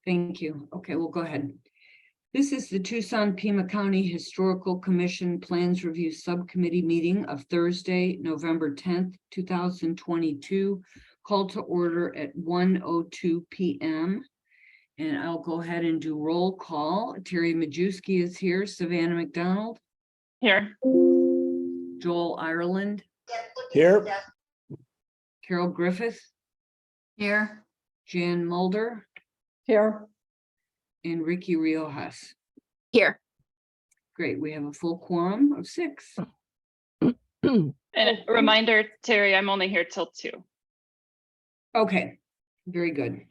Thank you. Okay, we'll go ahead. This is the Tucson-Pima County Historical Commission Plans Review Subcommittee meeting of Thursday, November 10th, 2022, called to order at 1:02 p.m. And I'll go ahead and do roll call. Terry Majewski is here. Savannah McDonald. Here. Joel Ireland. Here. Carol Griffith. Here. Jan Mulder. Here. And Ricky Riojas. Here. Great, we have a full quorum of 6. And a reminder, Terry, I'm only here till 2. Okay, very good.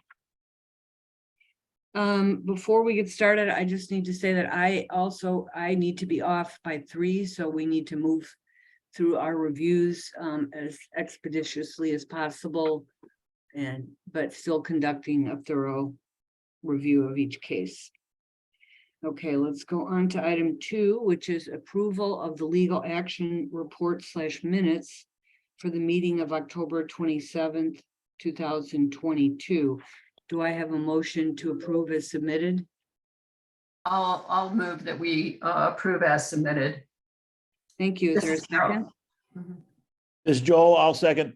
Before we get started, I just need to say that I need to be off by 3, so we need to move through our reviews as expeditiously as possible, but still conducting a thorough review of each case. Okay, let's go on to item 2, which is approval of the legal action report / minutes for the meeting of October 27th, 2022. Do I have a motion to approve as submitted? I'll move that we approve as submitted. Thank you. Is there a second? This is Joel. I'll second.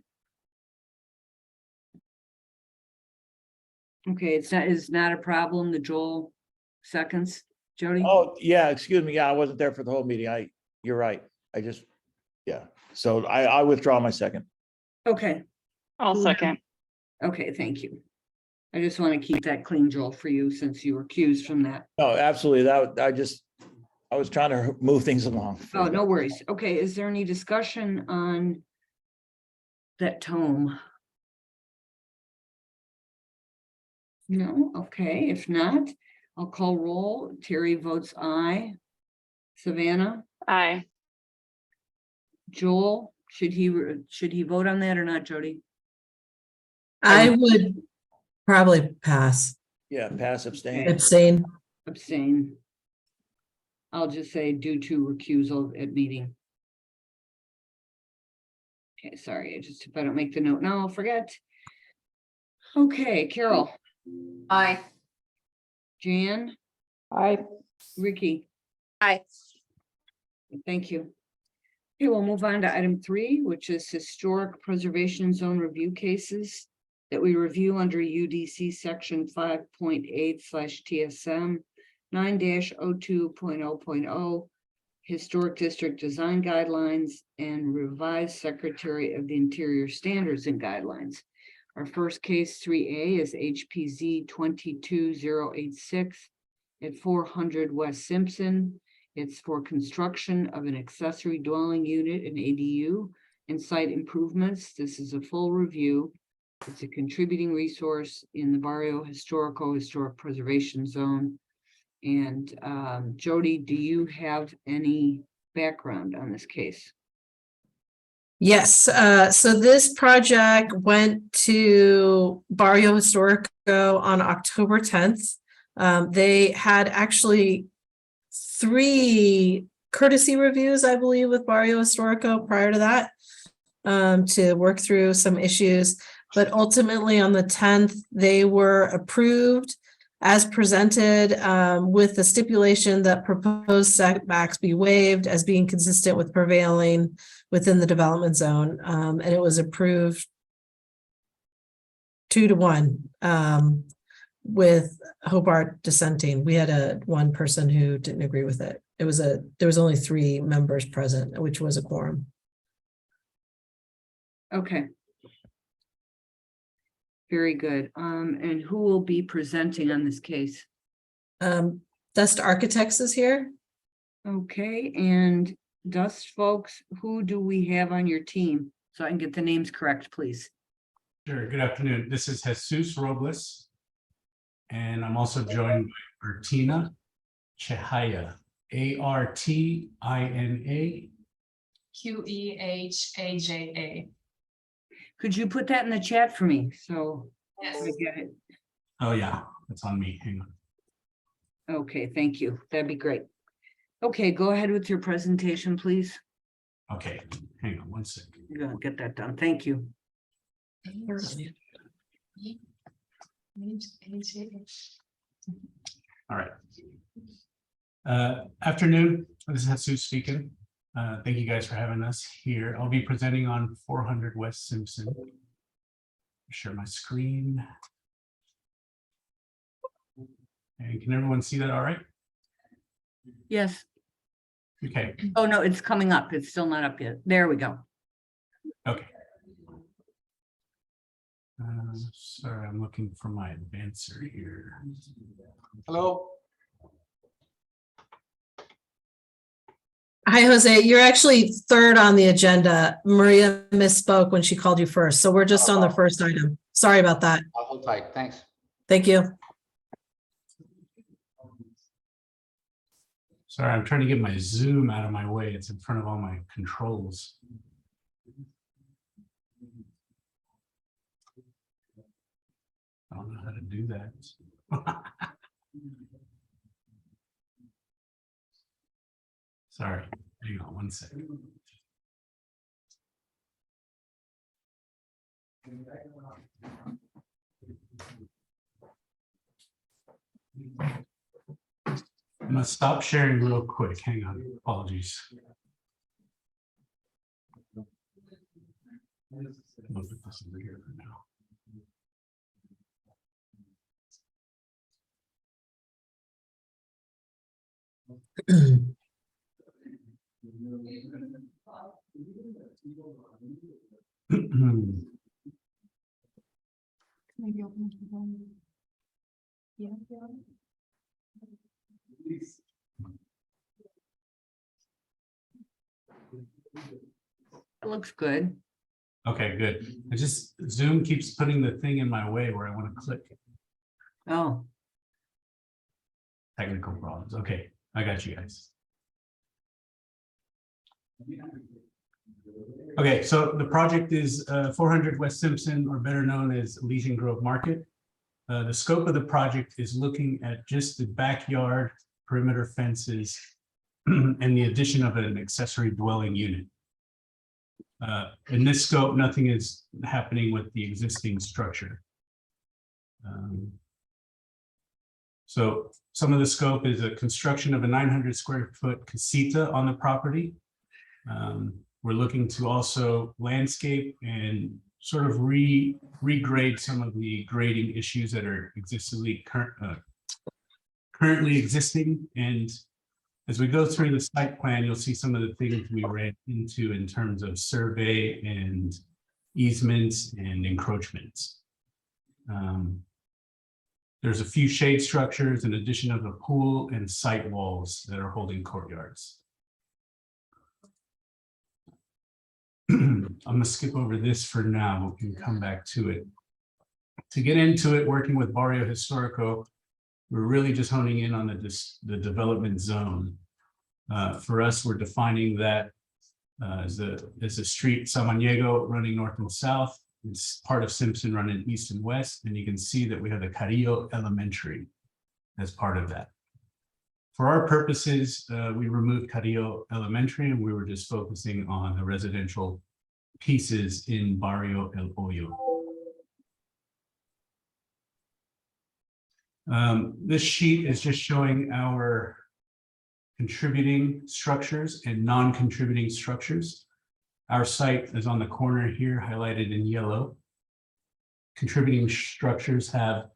Okay, it's not a problem. The Joel seconds. Jody? Oh, yeah, excuse me. Yeah, I wasn't there for the whole meeting. You're right. Yeah. So I withdraw my second. Okay. I'll second. Okay, thank you. I just want to keep that clean, Joel, for you since you were accused from that. No, absolutely. I was trying to move things along. Oh, no worries. Okay, is there any discussion on that tome? No? Okay, if not, I'll call roll. Terry votes aye. Savannah? Aye. Joel, should he vote on that or not, Jody? I would probably pass, Yeah, pass, abstain. abstain. Abstain. I'll just say due to recusal at meeting. Okay, sorry, if I don't make the note now, I'll forget. Okay, Carol. Aye. Jan. Aye. Ricky. Aye. Thank you. Okay, we'll move on to item 3, which is historic preservation zone review cases that we review under UDC section 5.8/TSM 9-02.0.0 historic district design guidelines and revised Secretary of the Interior standards and guidelines. Our first case 3A is HPZ 22086 at 400 West Simpson. It's for construction of an accessory dwelling unit, an ADU, and site improvements. This is a full review. It's a contributing resource in the Barrio Historic Preservation Zone. And Jody, do you have any background on this case? Yes, so this project went to Barrio Historico on October 10th. They had actually 3 courtesy reviews, I believe, with Barrio Historico prior to that, to work through some issues. But ultimately on the 10th, they were approved as presented, with the stipulation that proposed setbacks be waived as being consistent with prevailing within the development zone. And it was approved 2-1, with Hobart dissenting. We had one person who didn't agree with it. There was only 3 members present, which was a quorum. Okay. Very good. And who will be presenting on this case? Dust Architects is here. Okay, and Dust folks, who do we have on your team? So I can get the names correct, please. Sure. Good afternoon. This is Jesus Robles. And I'm also joined by Artina Chehaya, ARTINA. QEHAJA. Could you put that in the chat for me? So Yes. I get it. Oh, yeah, it's on me. Hang on. Okay, thank you. That'd be great. Okay, go ahead with your presentation, please. Okay, hang on one second. You're gonna get that done. Thank you. All right. Afternoon, this is Jesus speaking. Thank you guys for having us here. I'll be presenting on 400 West Simpson. Share my screen. And can everyone see that all right? Yes. Okay, Oh, no, it's coming up. It's still not up yet. There we go. okay. Sorry, I'm looking for my advancer here. Hello. Hi, Jose. You're actually third on the agenda. Maria misspoke when she called you first, so we're just on the first item. Sorry about that. I'll hold tight. Thanks. Thank you. Sorry, I'm trying to get my Zoom out of my way. It's in front of all my controls. I don't know how to do that. Sorry, hang on one second. I'm gonna stop sharing real quick. Hang on, apologies. I'm gonna put this over here for now. It looks good. Okay, good. I just, Zoom keeps putting the thing in my way where I want to click. Oh, Technical problems. Okay, I got you guys. Okay, so the project is 400 West Simpson, or better known as Elysian Grove Market. The scope of the project is looking at just the backyard perimeter fences and the addition of an accessory dwelling unit. In this scope, nothing is happening with the existing structure. So some of the scope is a construction of a 900 square foot casita on the property. We're looking to also landscape and sort of regrade some of the grading issues that are currently existing. And as we go through the site plan, you'll see some of the things we ran into in terms of survey and easements and encroachments. There's a few shade structures in addition of a pool and site walls that are holding courtyards. I'm gonna skip over this for now. We can come back to it. To get into it, working with Barrio Historico, we're really just honing in on the development zone. For us, we're defining that as a street, Samaniego, running north and south. It's part of Simpson running east and west, and you can see that we have the Carrillo Elementary as part of that. For our purposes, we removed Carrillo Elementary, and we were just focusing on the residential pieces in Barrio El Hoyo. This sheet is just showing our contributing structures and non-contributing structures. Our site is on the corner here, highlighted in yellow. Contributing structures have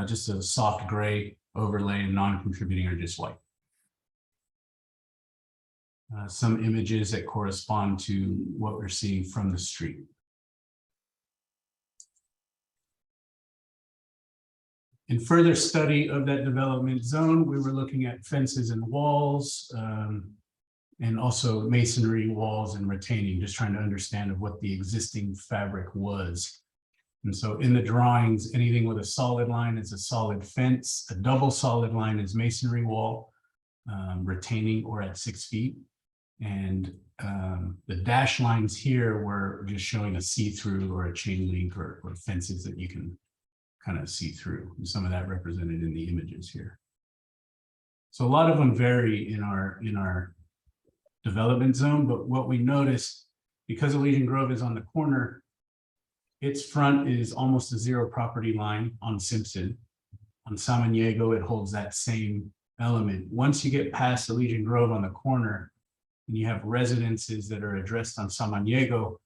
just a soft gray overlay, and non-contributing are just white. Some images that correspond to what we're seeing from the street. In further study of that development zone, we were looking at fences and walls, and also masonry walls and retaining, just trying to understand of what the existing fabric was. And so in the drawings, anything with a solid line is a solid fence, a double solid line is masonry wall, retaining or at 6 feet. And the dash lines here were just showing a see-through or a chain link or fences that you can kind of see through. And some of that represented in the images here. So a lot of them vary in our development zone, but what we noticed, because Elysian Grove is on the corner, its front is almost a zero property line on Simpson. On Samaniego, it holds that same element. Once you get past Elysian Grove on the corner, and you have residences that are addressed on Samaniego,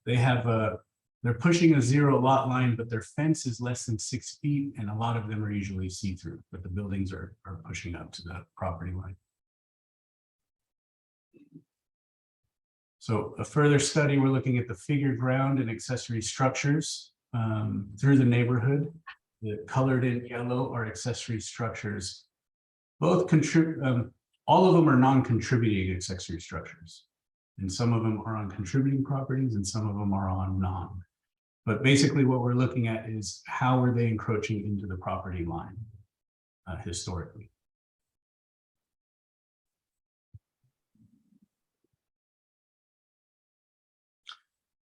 they're pushing a 0 lot line, but their fence is less than 6 feet, and a lot of them are usually see-through, but the buildings are pushing up to the property line. So a further study, we're looking at the figure ground and accessory structures through the neighborhood. The colored in yellow are accessory structures. Both contribute, all of them are non-contributing accessory structures. And some of them are on contributing properties and some of them are on non. But basically what we're looking at is how are they encroaching into the property line historically.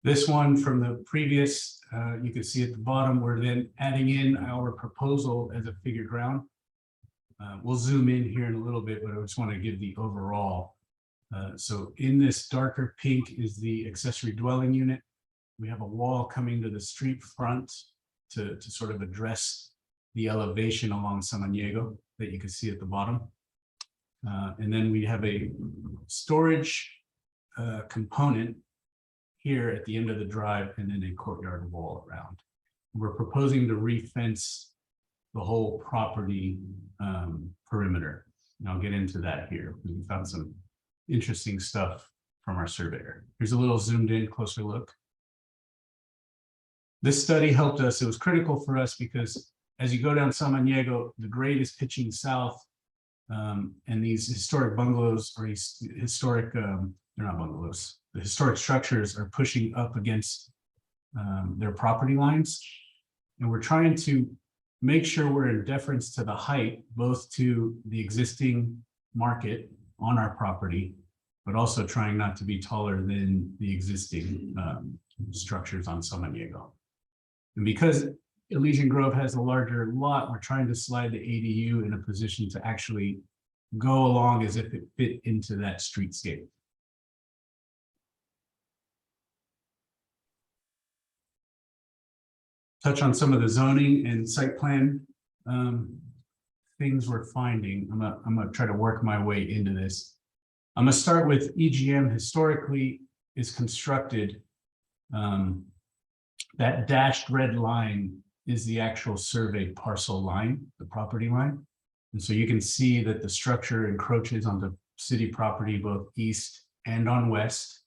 This one from the previous, you can see at the bottom, we're then adding in our proposal as a figure ground. We'll zoom in here in a little bit, but I just want to give the overall. So in this darker pink is the accessory dwelling unit. We have a wall coming to the street front to sort of address the elevation along Samaniego that you can see at the bottom. And then we have a storage component here at the end of the drive, and then a courtyard wall around. We're proposing to re-fence the whole property perimeter. And I'll get into that here. We found some interesting stuff from our surveyor. Here's a little zoomed in closer look. This study helped us. It was critical for us because as you go down Samaniego, the grade is pitching south, and these historic bungalows or historic, they're not bungalows. The historic structures are pushing up against their property lines. And we're trying to make sure we're in deference to the height, both to the existing market on our property, but also trying not to be taller than the existing structures on Samaniego. And because Elysian Grove has a larger lot, we're trying to slide the ADU in a position to actually go along as if it fit into that streetscape. Touch on some of the zoning and site plan things we're finding. I'm gonna try to work my way into this. I'm gonna start with EGM historically is constructed. That dashed red line is the actual surveyed parcel line, the property line. And so you can see that the structure encroaches onto city property, both east and on west.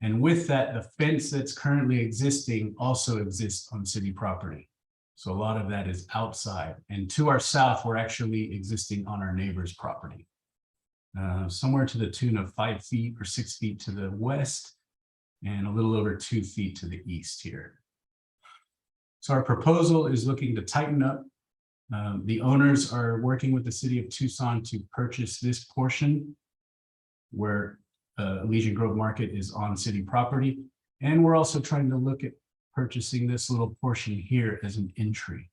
And with that, the fence that's currently existing also exists on city property. So a lot of that is outside. And to our south, we're actually existing on our neighbor's property. Somewhere to the tune of 5 feet or 6 feet to the west and a little over 2 feet to the east here. So our proposal is looking to tighten up. The owners are working with the city of Tucson to purchase this portion where Elysian Grove Market is on city property. And we're also trying to look at purchasing this little portion here as an entry.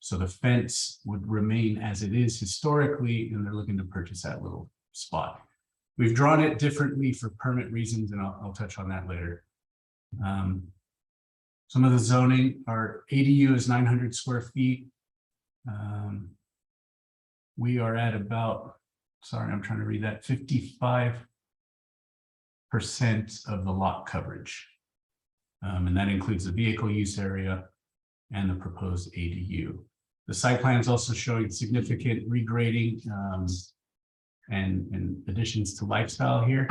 So the fence would remain as it is historically, and they're looking to purchase that little spot. We've drawn it differently for permit reasons, and I'll touch on that later. Some of the zoning, our ADU is 900 square feet. We are at about, sorry, I'm trying to read that, 55% of the lot coverage. And that includes the vehicle use area and the proposed ADU. The site plan is also showing significant regrading and additions to lifestyle here.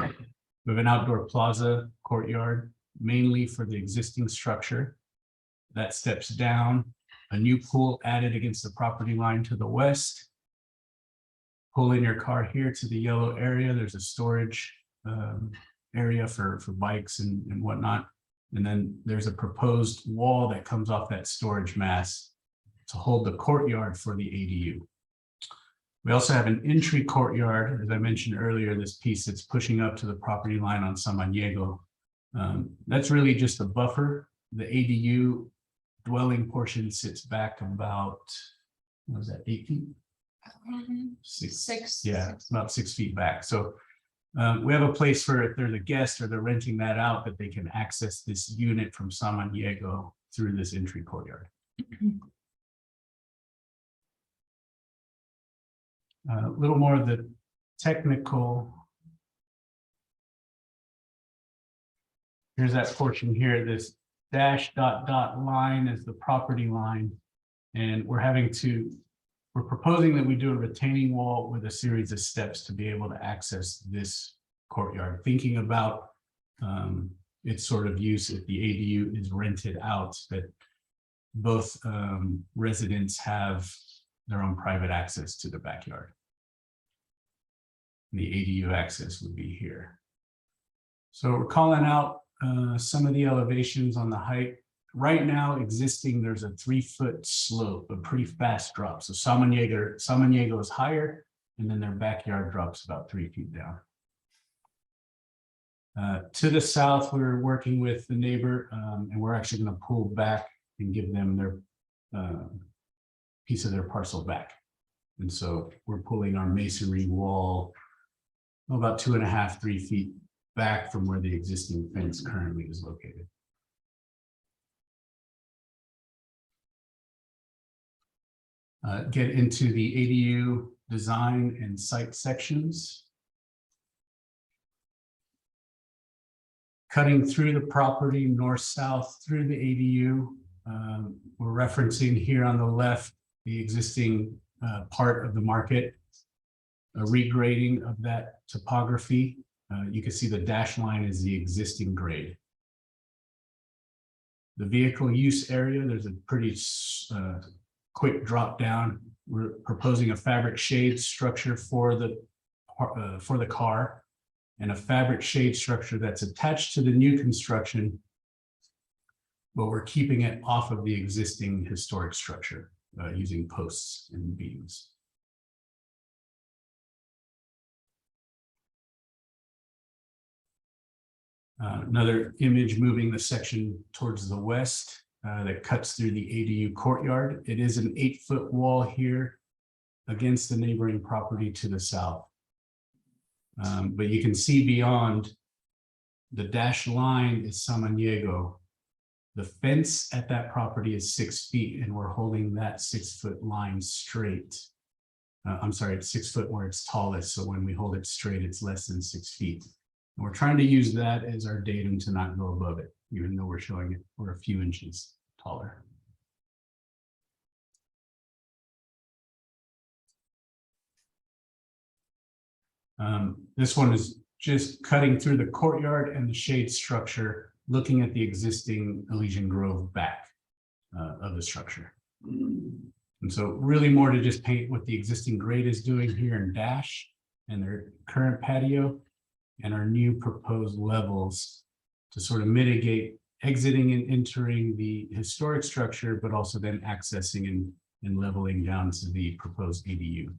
We have an outdoor plaza courtyard, mainly for the existing structure. That steps down, a new pool added against the property line to the west. Pull in your car here to the yellow area. There's a storage area for bikes and whatnot. And then there's a proposed wall that comes off that storage mass to hold the courtyard for the ADU. We also have an entry courtyard, as I mentioned earlier, this piece that's pushing up to the property line on Samaniego. That's really just a buffer. The ADU dwelling portion sits back about, what was that, 8 feet? Six. Yeah, it's about 6 feet back. So we have a place for if there's a guest or they're renting that out, that they can access this unit from Samaniego through this entry courtyard. A little more of the technical. Here's that portion here, this dash dot dot line is the property line. And we're proposing that we do a retaining wall with a series of steps to be able to access this courtyard, thinking about its sort of use if the ADU is rented out, that both residents have their own private access to the backyard. The ADU access would be here. So we're calling out some of the elevations on the height. Right now, existing, there's a 3-foot slope, a pretty fast drop. So Samaniego is higher, and then their backyard drops about 3 feet down. To the south, we're working with the neighbor, and we're actually going to pull back and give them their piece of their parcel back. And so we're pulling our masonry wall about 2.5, 3 feet back from where the existing fence currently is located. Get into the ADU design and site sections. Cutting through the property north-south through the ADU. We're referencing here on the left the existing part of the market, a regrading of that topography. You can see the dash line is the existing grade. The vehicle use area, there's a pretty quick drop down. We're proposing a fabric shade structure for the car, and a fabric shade structure that's attached to the new construction, but we're keeping it off of the existing historic structure using posts and beams. Another image moving the section towards the west that cuts through the ADU courtyard. It is an 8-foot wall here against the neighboring property to the south. But you can see beyond the dashed line is Samaniego. The fence at that property is 6 feet, and we're holding that 6-foot line straight. I'm sorry, it's 6 foot where it's tallest. So when we hold it straight, it's less than 6 feet. And we're trying to use that as our datum to not go above it, even though we're showing it we're a few inches taller. This one is just cutting through the courtyard and the shade structure, looking at the existing Elysian Grove back of the structure. And so really more to just paint what the existing grade is doing here in dash and their current patio and our new proposed levels to sort of mitigate exiting and entering the historic structure, but also then accessing and leveling down to the proposed ADU.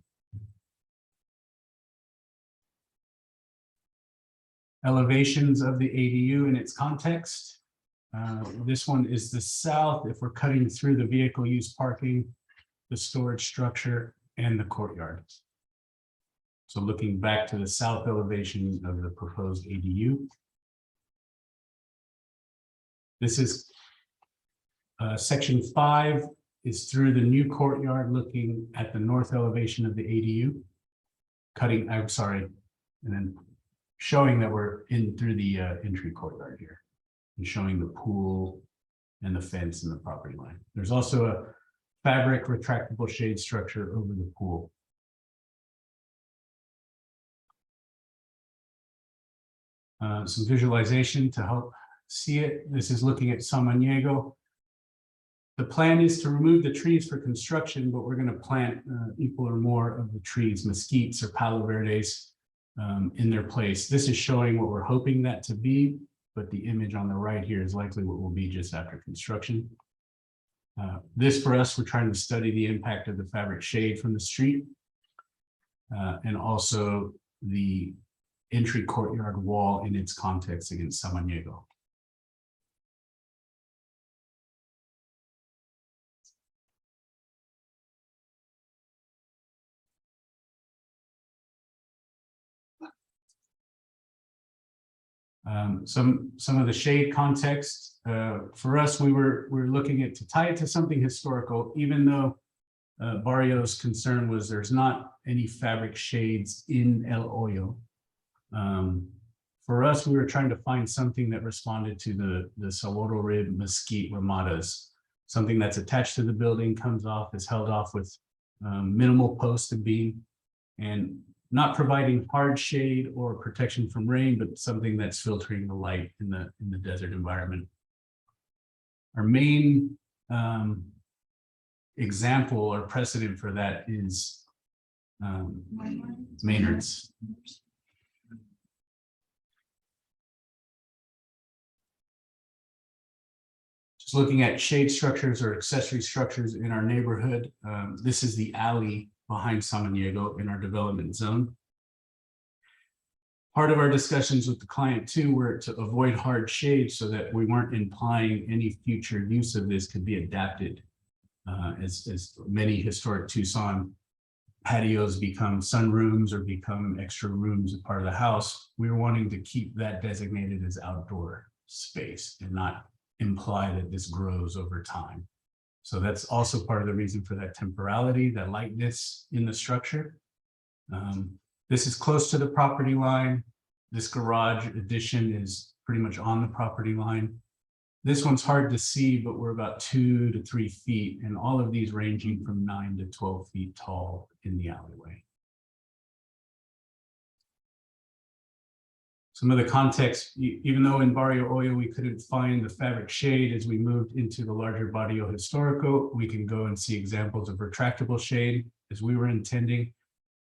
Elevations of the ADU in its context. This one is the south if we're cutting through the vehicle use parking, the storage structure, and the courtyard. So looking back to the south elevation of the proposed ADU. This is section 5 is through the new courtyard looking at the north elevation of the ADU. Cutting, I'm sorry, and then showing that we're in through the entry courtyard here and showing the pool and the fence and the property line. There's also a fabric retractable shade structure over the pool. Some visualization to help see it. This is looking at Samaniego. The plan is to remove the trees for construction, but we're going to plant equal or more of the trees, mesquites or palo verdes, in their place. This is showing what we're hoping that to be, but the image on the right here is likely what will be just after construction. This for us, we're trying to study the impact of the fabric shade from the street and also the entry courtyard wall in its context against Samaniego. Some of the shade context for us, we're looking at to tie it to something historical, even though Barrio's concern was there's not any fabric shades in El Hoyo. For us, we were trying to find something that responded to the Saguaro rib mesquite ramadas, something that's attached to the building, comes off, is held off with minimal post and beam, and not providing hard shade or protection from rain, but something that's filtering the light in the desert environment. Our main example or precedent for that is Maynard's. Just looking at shade structures or accessory structures in our neighborhood, this is the alley behind Samaniego in our development zone. Part of our discussions with the client too were to avoid hard shade so that we weren't implying any future use of this could be adapted. As many historic Tucson patios become sunrooms or become extra rooms as part of the house, we were wanting to keep that designated as outdoor space and not imply that this grows over time. So that's also part of the reason for that temporality, that lightness in the structure. This is close to the property line. This garage addition is pretty much on the property line. This one's hard to see, but we're about 2 to 3 feet, and all of these ranging from 9 to 12 feet tall in the alleyway. Some of the context, even though in Barrio Hoyo we couldn't find the fabric shade, as we moved into the larger Barrio Historico, we can go and see examples of retractable shade as we were intending,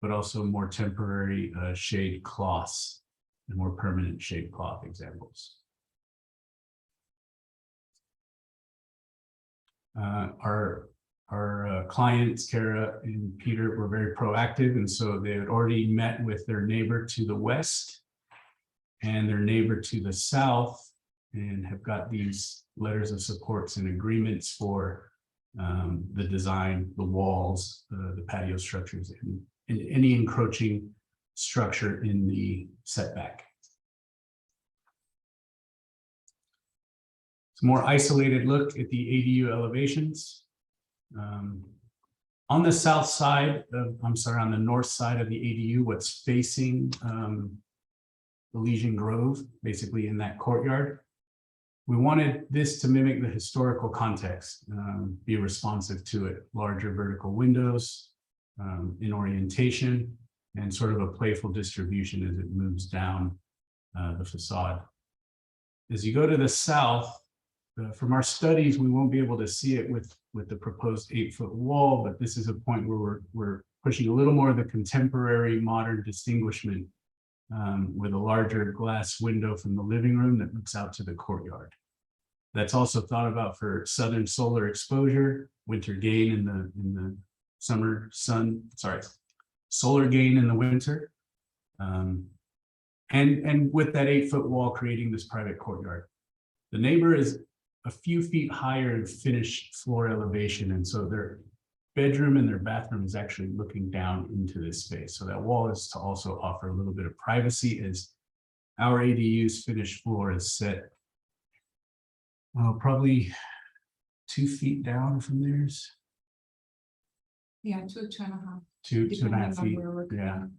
but also more temporary shade cloths and more permanent shade cloth examples. Our clients, Kara and Peter, were very proactive, and so they had already met with their neighbor to the west and their neighbor to the south, and have got these letters of supports and agreements for the design, the walls, the patio structures, and any encroaching structure in the setback. It's a more isolated look at the ADU elevations. On the south side of, on the north side of the ADU, what's facing Elysian Grove, basically in that courtyard, we wanted this to mimic the historical context, be responsive to it. Larger vertical windows in orientation, and sort of a playful distribution as it moves down the facade. As you go to the south, from our studies, we won't be able to see it with the proposed 8-foot wall, but this is a point where we're pushing a little more of the contemporary modern distinguishment with a larger glass window from the living room that looks out to the courtyard. That's also thought about for southern solar exposure, winter gain in the summer sun, solar gain in the winter. And with that 8-foot wall creating this private courtyard. The neighbor is a few feet higher in finished floor elevation, and so their bedroom and their bathroom is actually looking down into this space. So that wall is to also offer a little bit of privacy, as our ADU's finished floor is set probably 2 feet down from theirs. Yeah, 2.5. 2.5 feet. Where we're Yeah. going.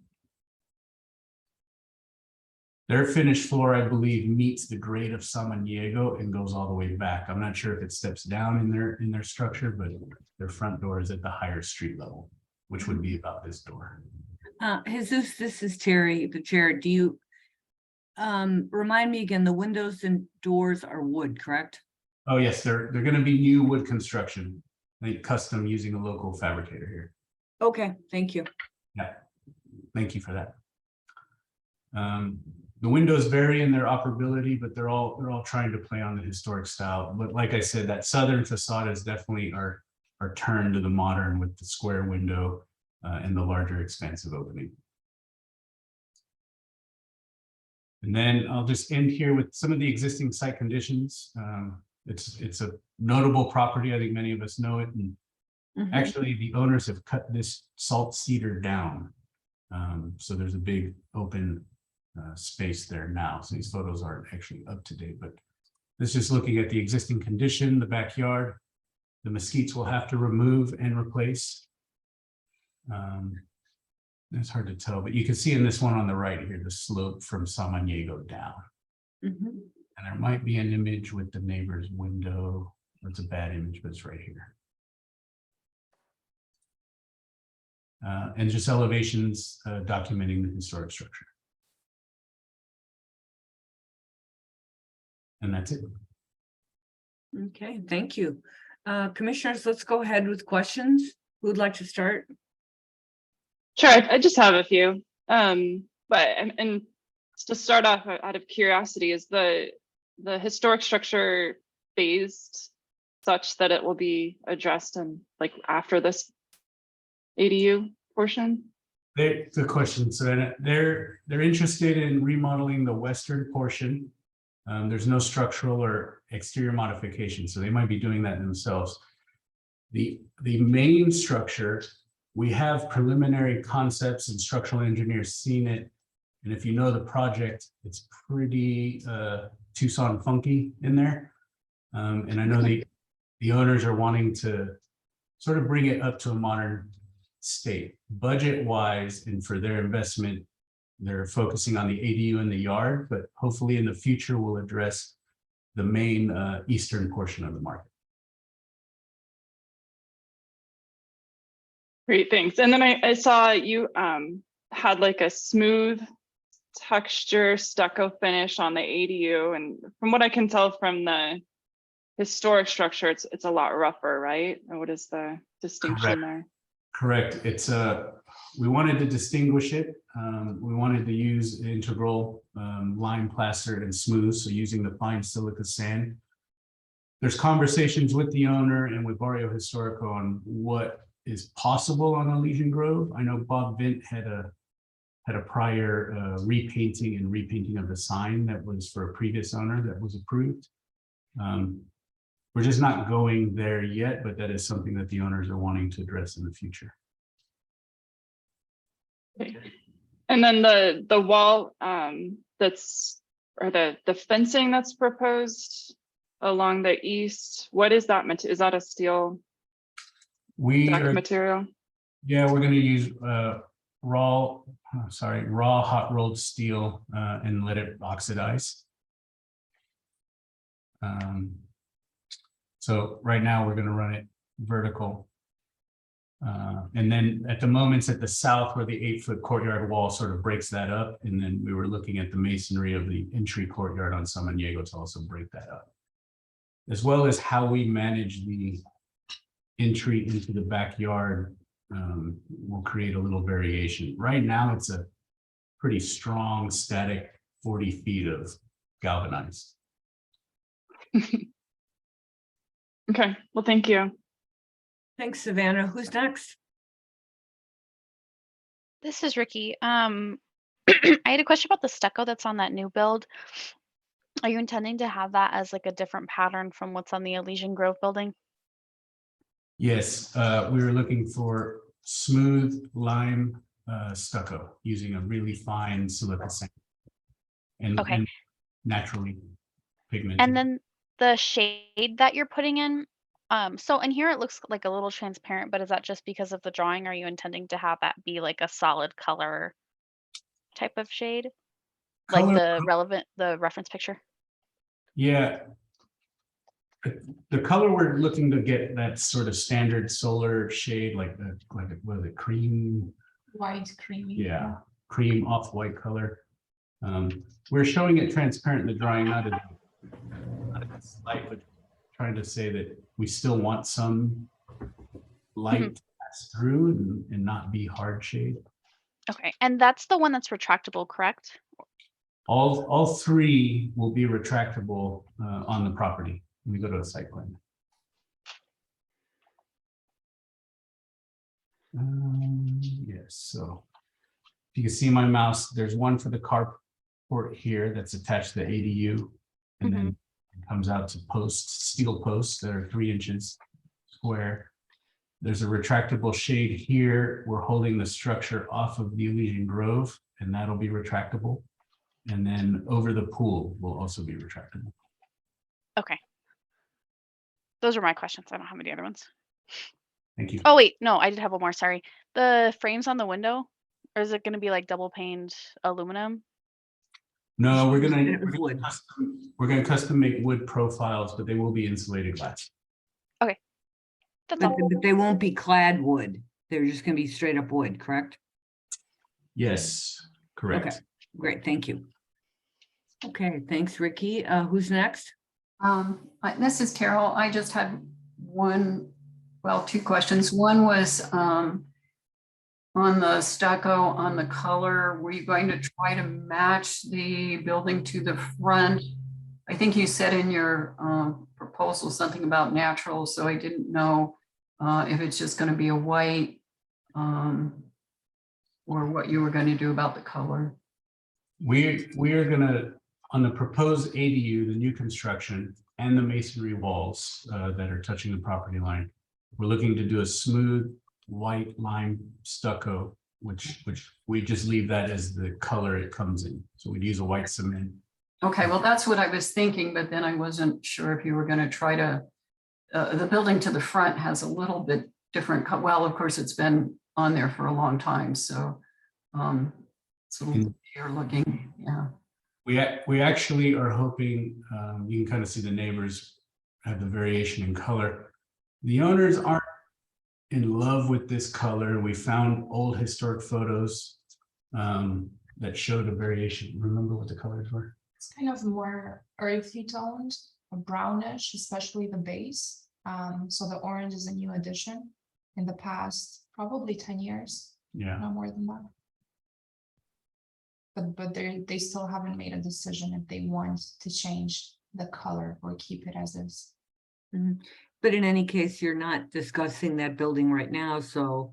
Their finished floor, I believe, meets the grade of Samaniego and goes all the way back. I'm not sure if it steps down in their structure, but their front door is at the higher street level, which would be about this door. Jesus, this is Terry, the chair. Do you remind me again, the windows and doors are wood, correct? Oh, yes, they're going to be new wood construction, like custom using a local fabricator here. Okay, thank you. Yeah, thank you for that. The windows vary in their operability, but they're all trying to play on the historic style. But like I said, that southern facade is definitely our turn to the modern with the square window and the larger expansive opening. And then I'll just end here with some of the existing site conditions. It's a notable property. I think many of us know it. And actually, the owners have cut this salt cedar down. So there's a big open space there now. So these photos aren't actually up to date, but this is looking at the existing condition, the backyard. The mesquites will have to remove and replace. It's hard to tell, but you can see in this one on the right here, the slope from Samaniego down. Mhm. And there might be an image with the neighbor's window. It's a bad image, but it's right here. And just elevations documenting the historic structure. And that's it. Okay, thank you. Commissioners, let's go ahead with questions. Who'd like to start? Sure, I just have a few. And to start off out of curiosity, is the historic structure phased such that it will be addressed in like after this ADU portion? Good question. So they're interested in remodeling the western portion. There's no structural or exterior modification, so they might be doing that themselves. The main structure, we have preliminary concepts and structural engineers seen it. And if you know the project, it's pretty Tucson funky in there. And I know the owners are wanting to sort of bring it up to a modern state. Budget wise and for their investment, they're focusing on the ADU in the yard, but hopefully in the future we'll address the main eastern portion of the market. Great, thanks. And then I saw you had like a smooth texture stucco finish on the ADU, and from what I can tell from the historic structure, it's a lot rougher, right? Or what is the distinction there? Correct. It's we wanted to distinguish it. We wanted to use integral lime plaster and smooth, so using the fine silica sand. There's conversations with the owner and with Barrio Historico on what is possible on Elysian Grove. I know Bob Vint had a prior repainting of the sign that was for a previous owner that was approved. We're just not going there yet, but that is something that the owners are wanting to address in the future. Okay. And then the wall that's, or the fencing that's proposed along the east, what is that material? Is that a steel deck material? Yeah, we're going to use raw hot rolled steel and let it oxidize. So right now we're going to run it vertical. And then at the moment it's at the south where the 8-foot courtyard wall sort of breaks that up. And then we were looking at the masonry of the entry courtyard on Samaniego to also break that up, as well as how we manage the entry into the backyard. Will create a little variation. Right now it's a pretty strong static 40 feet of galvanized. Okay, well, thank you. Thanks, Savannah. Who's next? This is Ricky. I had a question about the stucco that's on that new build. Are you intending to have that as like a different pattern from what's on the Elysian Grove building? Yes, we were looking for smooth lime stucco using a really fine silica sand and naturally pigmented. And then the shade that you're putting in. So in here it looks like a little transparent, but is that just because of the drawing? Are you intending to have that be like a solid color type of shade? Like the reference picture? Yeah. The color we're looking to get that sort of standard solar shade, like what is it, cream? White, creamy. Yeah, cream off-white color. We're showing it transparent in the drawing, not as light, but trying to say that we still want some light to pass through and not be hard shade. Okay, and that's the one that's retractable, correct? All three will be retractable on the property when we go to a site plan. Yes, so if you can see my mouse, there's one for the carport here that's attached to the ADU, and then it comes out to posts, steel posts that are 3 inches square. There's a retractable shade here. We're holding the structure off of the Elysian Grove, and that'll be retractable. And then over the pool will also be retractable. Okay. Those are my questions. I don't have any other ones. Thank you. Oh, wait, no, I did have one more, sorry. The frames on the window, or is it gonna be like double paned aluminum? No, we're gonna, It was wood. we're gonna custom make wood profiles, but they will be insulated glass. That's But all. they won't be clad wood. They're just gonna be straight up wood, correct? Yes, correct. Great, thank you. Okay, thanks, Ricky. Who's next? This is Carol. I just had two questions. One was on the stucco, on the color, were you going to try to match the building to the front? I think you said in your proposal something about natural, so I didn't know if it's just going to be a white or what you were going to do about the color. We are gonna, on the proposed ADU, the new construction and the masonry walls that are touching the property line, we're looking to do a smooth white lime stucco, which we just leave that as the color it comes in. So we'd use a white cement. Okay, well, that's what I was thinking, but then I wasn't sure if you were going to try to, the building to the front has a little bit different, well, of course, it's been on there for a long time, so it's a little you're looking, yeah. We actually are hoping, you can kind of see the neighbors have the variation in color. The owners aren't in love with this color. We found old historic photos that showed a variation. Remember what the colors were? It's kind of more earthy toned, brownish, especially the base. So the orange is a new addition in the past, probably 10 years, Yeah. no more than that. But they still haven't made a decision if they want to change the color or keep it as is. But in any case, you're not discussing that building right now, so.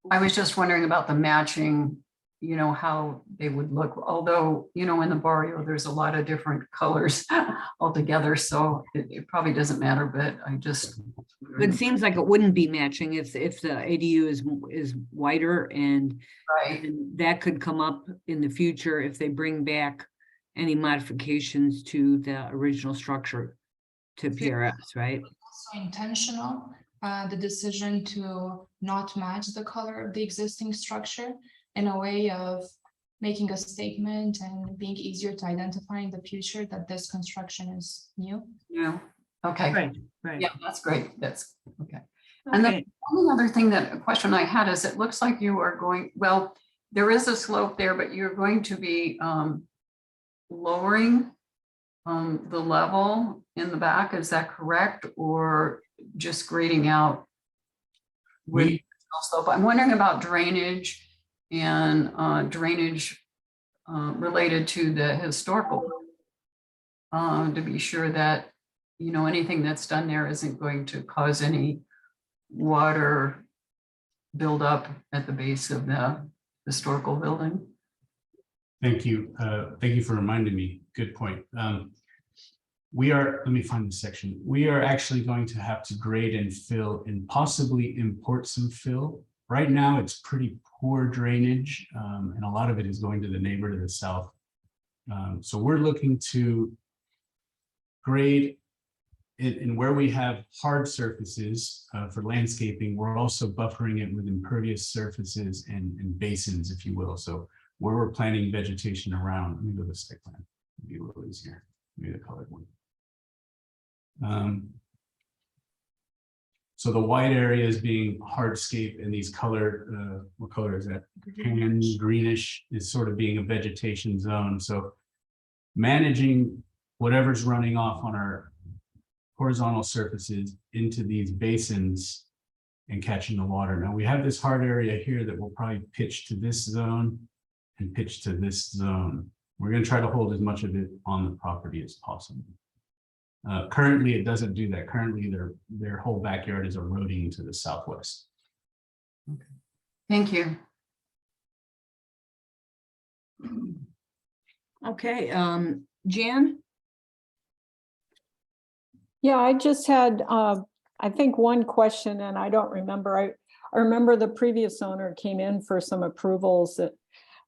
I was just wondering about the matching, how they would look, although, in the barrio, there's a lot of different colors altogether, so it probably doesn't matter, but I just. But it seems like it wouldn't be matching if the ADU is whiter, and Right, that could come up in the future if they bring back any modifications to the original structure to PRS, right? Also intentional, the decision to not match the color of the existing structure in a way of making a statement and being easier to identify in the future that this construction is new. yeah, okay, Right. yeah, that's great, that's, okay. And then Okay. only other thing a question I had is it looks like you are going, well, there is a slope there, but you're going to be lowering the level in the back, is that correct? Or just grading out? With slope? I'm wondering about drainage and drainage related to the historical. To be sure that, anything that's done there isn't going to cause any water buildup at the base of the historical building. Thank you. Thank you for reminding me. Good point. Let me find the section. We are actually going to have to grade and fill and possibly import some fill. Right now, it's pretty poor drainage, and a lot of it is going to the neighbor to the south. So we're looking to grade it, and where we have hard surfaces for landscaping, we're also buffering it with impervious surfaces and basins, if you will. So where we're planting vegetation around, let me go to the stick plan, it'll be a little easier, maybe the colored one. So the white area is being hardscape, and these colored, what color is that? Tan greenish is sort of being a vegetation zone. So managing whatever's running off on our horizontal surfaces into these basins and catching the water. Now we have this hard area here that will probably pitch to this zone and pitch to this zone. We're going to try to hold as much of it on the property as possible. Currently, it doesn't do that. Currently, their whole backyard is eroding to the southwest. Okay. Thank you. Okay, Jan? Yeah, I just had, I think one question, and I don't remember. I remember the previous owner came in for some approvals that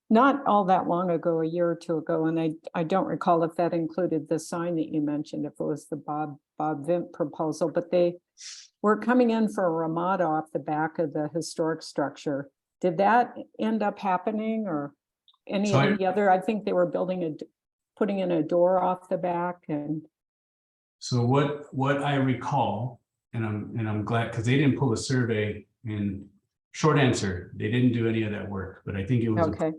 not all that long ago, a year or two ago, and I don't recall if that included the sign that you mentioned, if it was the Bob Vimp proposal, but they we're coming in for a ramada off the back of the historic structure. Did that end up happening or any So of the other? I think they were putting in a door off the back and, So what I recall, and I'm glad, because they didn't pull a survey, and short answer, they didn't do any of that work, but I think it was okay,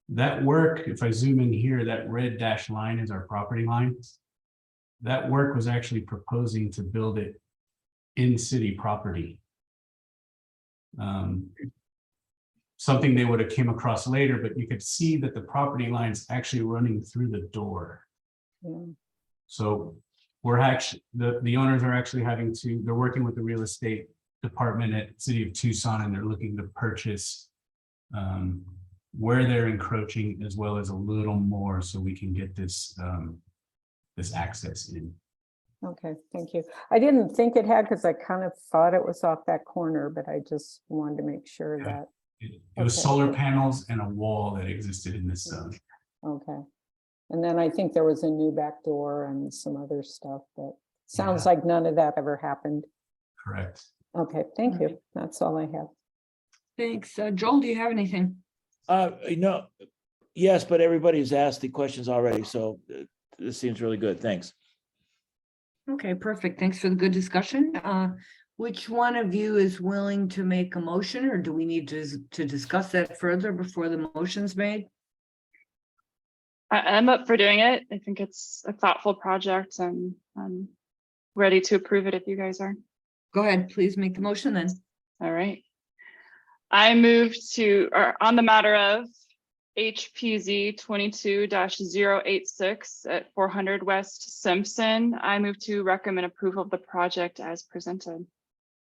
that work, if I zoom in here, that red dashed line is our property line. That work was actually proposing to build it in city property. Something they would have came across later, but you could see that the property line's actually running through the door. yeah, So we're actually, the owners are actually they're working with the real estate department at City of Tucson, and they're looking to purchase where they're encroaching as well as a little more so we can get this this access in. okay, thank you. I didn't think it had because I kind of thought it was off that corner, but I just wanted to make sure Yeah. that, It was Okay. solar panels and a wall that existed in this zone. okay. And then I think there was a new back door and some other stuff, but sounds Yeah. like none of that ever happened. Correct. Okay, thank you. That's all I have. Thanks. Joel, do you have anything? No, yes, but everybody's asked the questions already, so this seems really good. Thanks. Okay, perfect. Thanks for the good discussion. Which one of you is willing to make a motion, or do we need to discuss that further before the motion's made? I'm up for doing it. I think it's a thoughtful project and I'm ready to approve it if you guys are. Go ahead, please make the motion then. All right. I move to, or on the matter of HPZ 22-086 at 400 West Simpson, I move to recommend approval of the project as presented.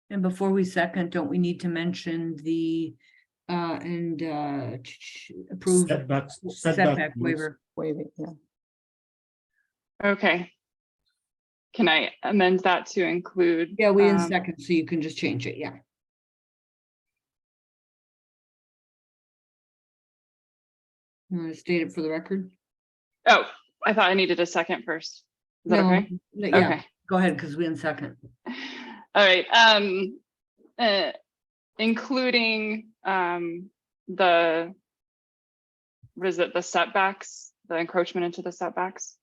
And before we second, don't we need to mention the approve setback waiver? Waving, yeah. Okay. Can I amend that to include? Yeah, we in second, so you can just change it, yeah. You want to state it for the record? Oh, I thought I needed a second first. Is that No, okay? yeah, Okay. go ahead, because we in second. All right. Including the setbacks, the encroachment into the setbacks.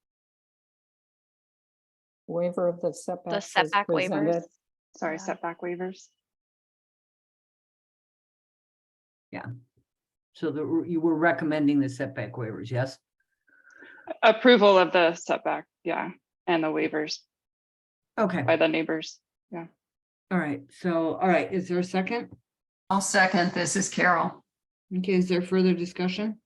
Waiver of the setbacks. as setback waivers. presented. Sorry, Yeah. setback waivers. So you were recommending the setback waivers, yes? Approval of the setback, yeah, and the waivers Okay, by the neighbors. all right, so, all right, is there a second? I'll second. This is Carol. Okay, is there further discussion?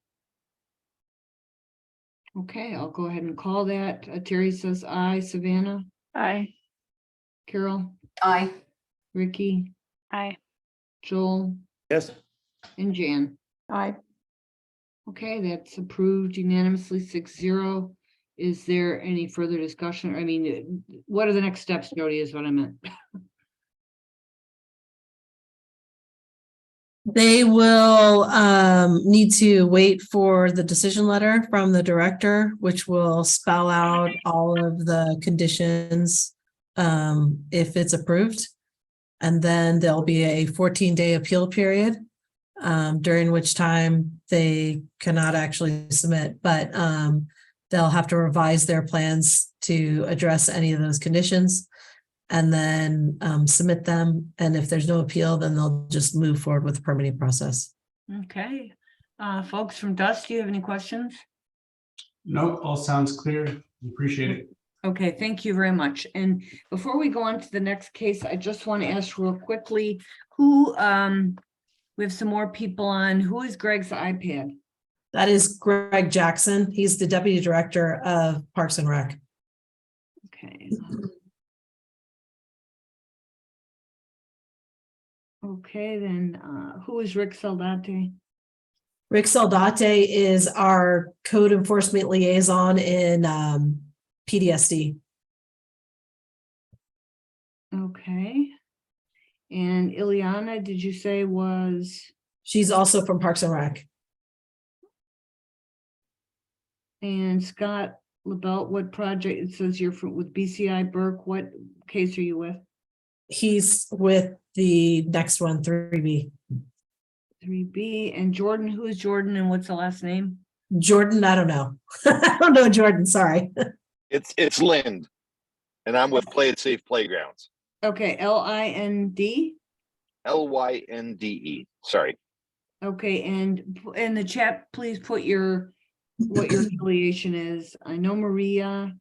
Okay, I'll go ahead and call that. Terry says aye. Savannah, Aye. Carol, Aye. Ricky, Aye. Joel, Yes, and Jan. Aye. Okay, that's approved unanimously 6-0. Is there any further discussion? I mean, what are the next steps, Jody, is what I meant. They will need to wait for the decision letter from the director, which will spell out all of the conditions if it's approved. And then there'll be a 14-day appeal period during which time they cannot actually submit, but they'll have to revise their plans to address any of those conditions and then submit them. And if there's no appeal, then they'll just move forward with the permitting process. Okay, folks from Dust, do you have any questions? No, all sounds clear. Appreciate it. Okay, thank you very much. And before we go on to the next case, I just want to ask real quickly, who, we have some more people on, who is Greg's iPad? That is Greg Jackson. He's the Deputy Director of Parks and Rec. Okay. Okay, then, who is Rick Saldate? Rick Saldate is our code enforcement liaison in PDSD. Okay. And Ileana, did you say was? She's also from Parks and Rec. And Scott LaBelle, what project? It says you're with BCI Burke. What case are you with? He's with the next one, 3B. 3B, and Jordan, who is Jordan and what's the last name? Jordan, I don't know. I don't know Jordan, sorry. It's Lind, and I'm with Play It Safe Playgrounds. Okay, LIND. LYNDE. Sorry. Okay, and in the chat, please put what your affiliation is. I know Maria,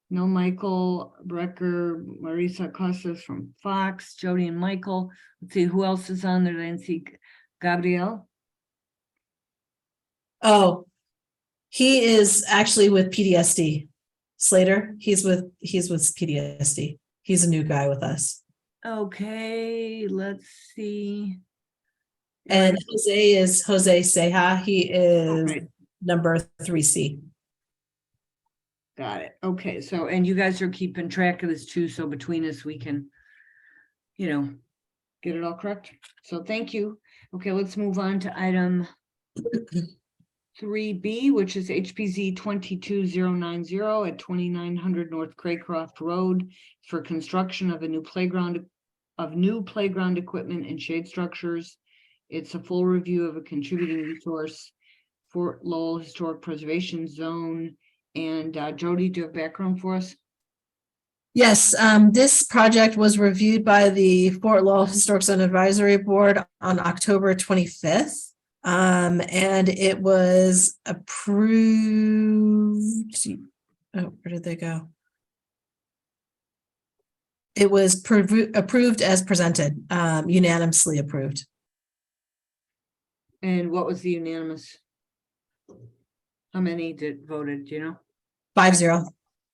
know Michael Brecker, Marisa Costas from Fox, Jody and Michael. Let's see who else is on there. I didn't see Gabrielle. Oh, he is actually with PDSD. Slater, he's with PDSD. He's a new guy with us. Okay, let's see. And Jose is Jose Seja. He is Okay. number 3C. Got it. Okay, so, and you guys are keeping track of this too, so between us, we can, get it all correct. So thank you. Okay, let's move on to item 3B, which is HPZ 22090 at 2900 North Craycroft Road for construction of a new playground equipment and shade structures. It's a full review of a contributing resource for Lowell Historic Preservation Zone. And Jody, do you have background for us? Yes, this project was reviewed by the Fort Lauderdale Historic Zone Advisory Board on October 25th. And it was approved. Oh, where did they go? It was approved as presented, unanimously approved. And what was the unanimous? How many voted, do you know? 5-0.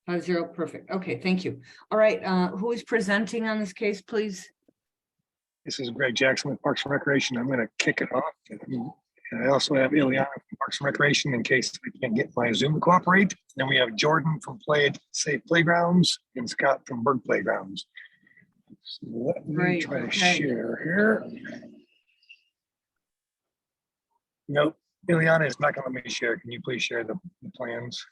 5-0, perfect. Okay, thank you. All right, who is presenting on this case, please? This is Greg Jackson with Parks and Recreation. I'm going to kick it off. And I also have Ileana from Parks and Recreation in case I can't get my Zoom to cooperate. Then we have Jordan from Play It Safe Playgrounds and Scott from Berg Playgrounds. So let me Great, try to okay. share here. Nope, Ileana is not going to let me share. Can you please share the plans?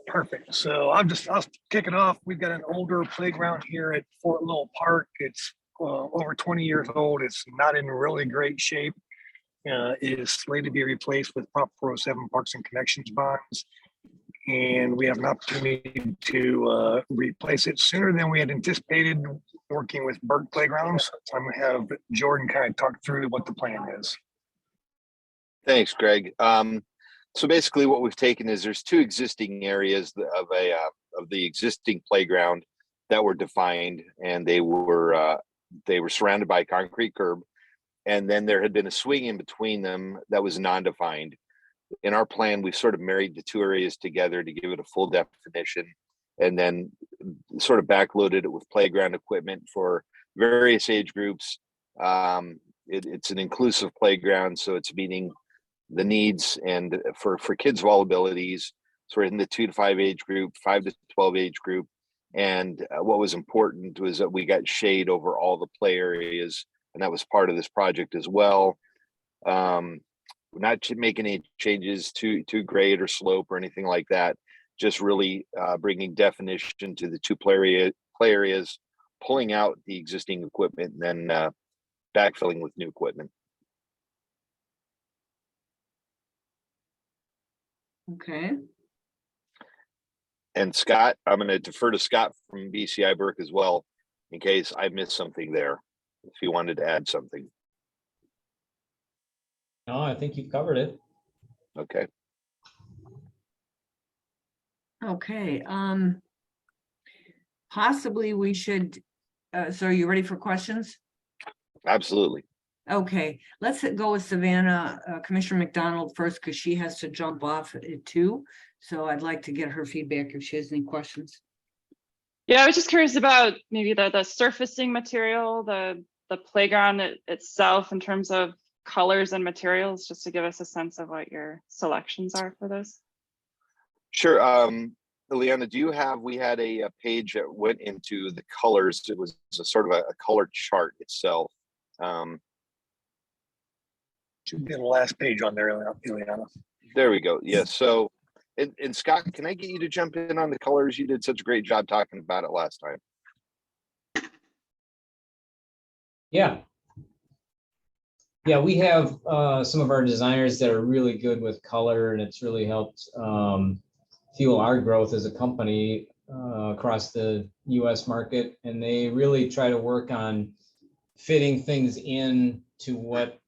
Perfect. So I'll kick it off. We've got an older playground here at Fort Lowell Park. It's over 20 years old. It's not in really great shape. It is slated to be replaced with Prop 407 Parks and Connections bonds. And we have an opportunity to replace it sooner than we had anticipated working with Berg Playgrounds. So I'm going to have Jordan kind of talk through what the plan is. Thanks, Greg. So basically what we've taken is there's two existing areas of the existing playground that were defined, and they were surrounded by a concrete curb. And then there had been a swing in between them that was non-defined. In our plan, we've sort of married the two areas together to give it a full definition, and then sort of backloaded it with playground equipment for various age groups. It's an inclusive playground, so it's meeting the needs and for kids of all abilities. So we're in the 2 to 5 age group, 5 to 12 age group. And what was important was that we got shade over all the play areas, and that was part of this project as well. We're not making any changes to grade or slope or anything like that. Just really bringing definition to the two play areas, pulling out the existing equipment, and then backfilling with new equipment. Okay. And Scott, I'm going to defer to Scott from BCI Burke as well, in case I missed something there, if you wanted to add something. No, I think you've covered it. Okay. Okay, possibly we should, so are you ready for questions? Absolutely. Okay, let's go with Savannah, Commissioner McDonald first, because she has to jump off it too. So I'd like to get her feedback if she has any questions. Yeah, I was just curious about maybe the surfacing material, the playground itself in terms of colors and materials, just to give us a sense of what your selections are for this. Sure. Ileana, we had a page that went into the colors. It was a sort of a color chart itself. Should be the last page on there, Ileana. There we go. Yes. So And Scott, can I get you to jump in on the colors? You did such a great job talking about it last time. Yeah. Yeah, we have some of our designers that are really good with color, and it's really helped fuel our growth as a company across the US market. And they really try to work on fitting things in to what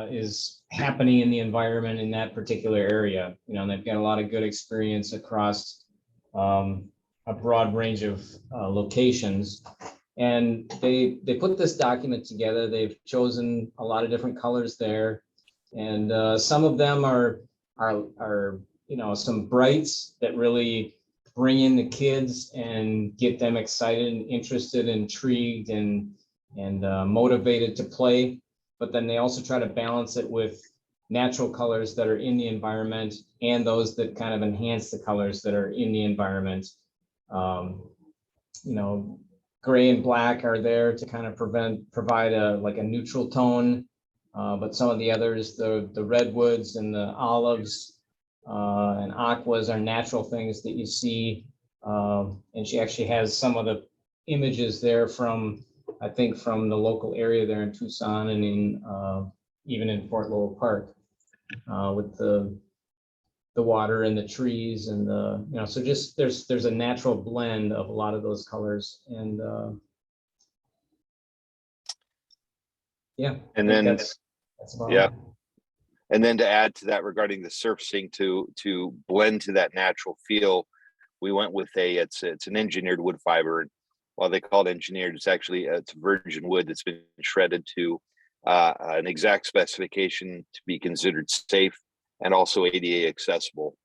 is happening in the environment in that particular area. You know, and they've got a lot of good experience across a broad range of locations. And they put this document together. They've chosen a lot of different colors there, and some of them are you know, some brights that really bring in the kids and get them excited and interested, intrigued, and motivated to play. But then they also try to balance it with natural colors that are in the environment and those that kind of enhance the colors that are in the environment. You know, gray and black are there to kind of provide a neutral tone, but some of the others, the redwoods and the olives and aquas, are natural things that you see. And she actually has some of the images there from, I think, from the local area there in Tucson, and in even in Fort Lowell Park, with the water and the trees and the, you know, so just there's a natural blend of a lot of those colors. And yeah, And I then think that's about yeah. it. And then to add to that, regarding the surfacing, to blend to that natural feel, we went with it's an engineered wood fiber. And while they call it engineered, it's virgin wood that's been shredded to an exact specification to be considered safe and also ADA accessible.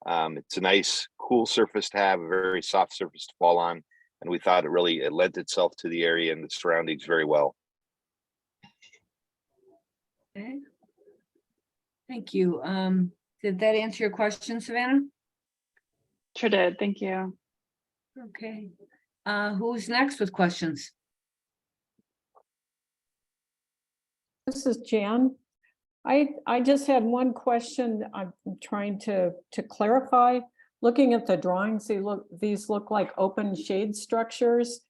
It's a nice, cool surface to have, a very soft surface to fall on, and we thought it lent itself to the area and the surroundings very well. Okay. Thank you. Did that answer your question, Savannah? Sure did. Thank you. Okay. Who's next with questions? This is Jan. I just had one question I'm trying to clarify. Looking at the drawings, these look like open shade structures,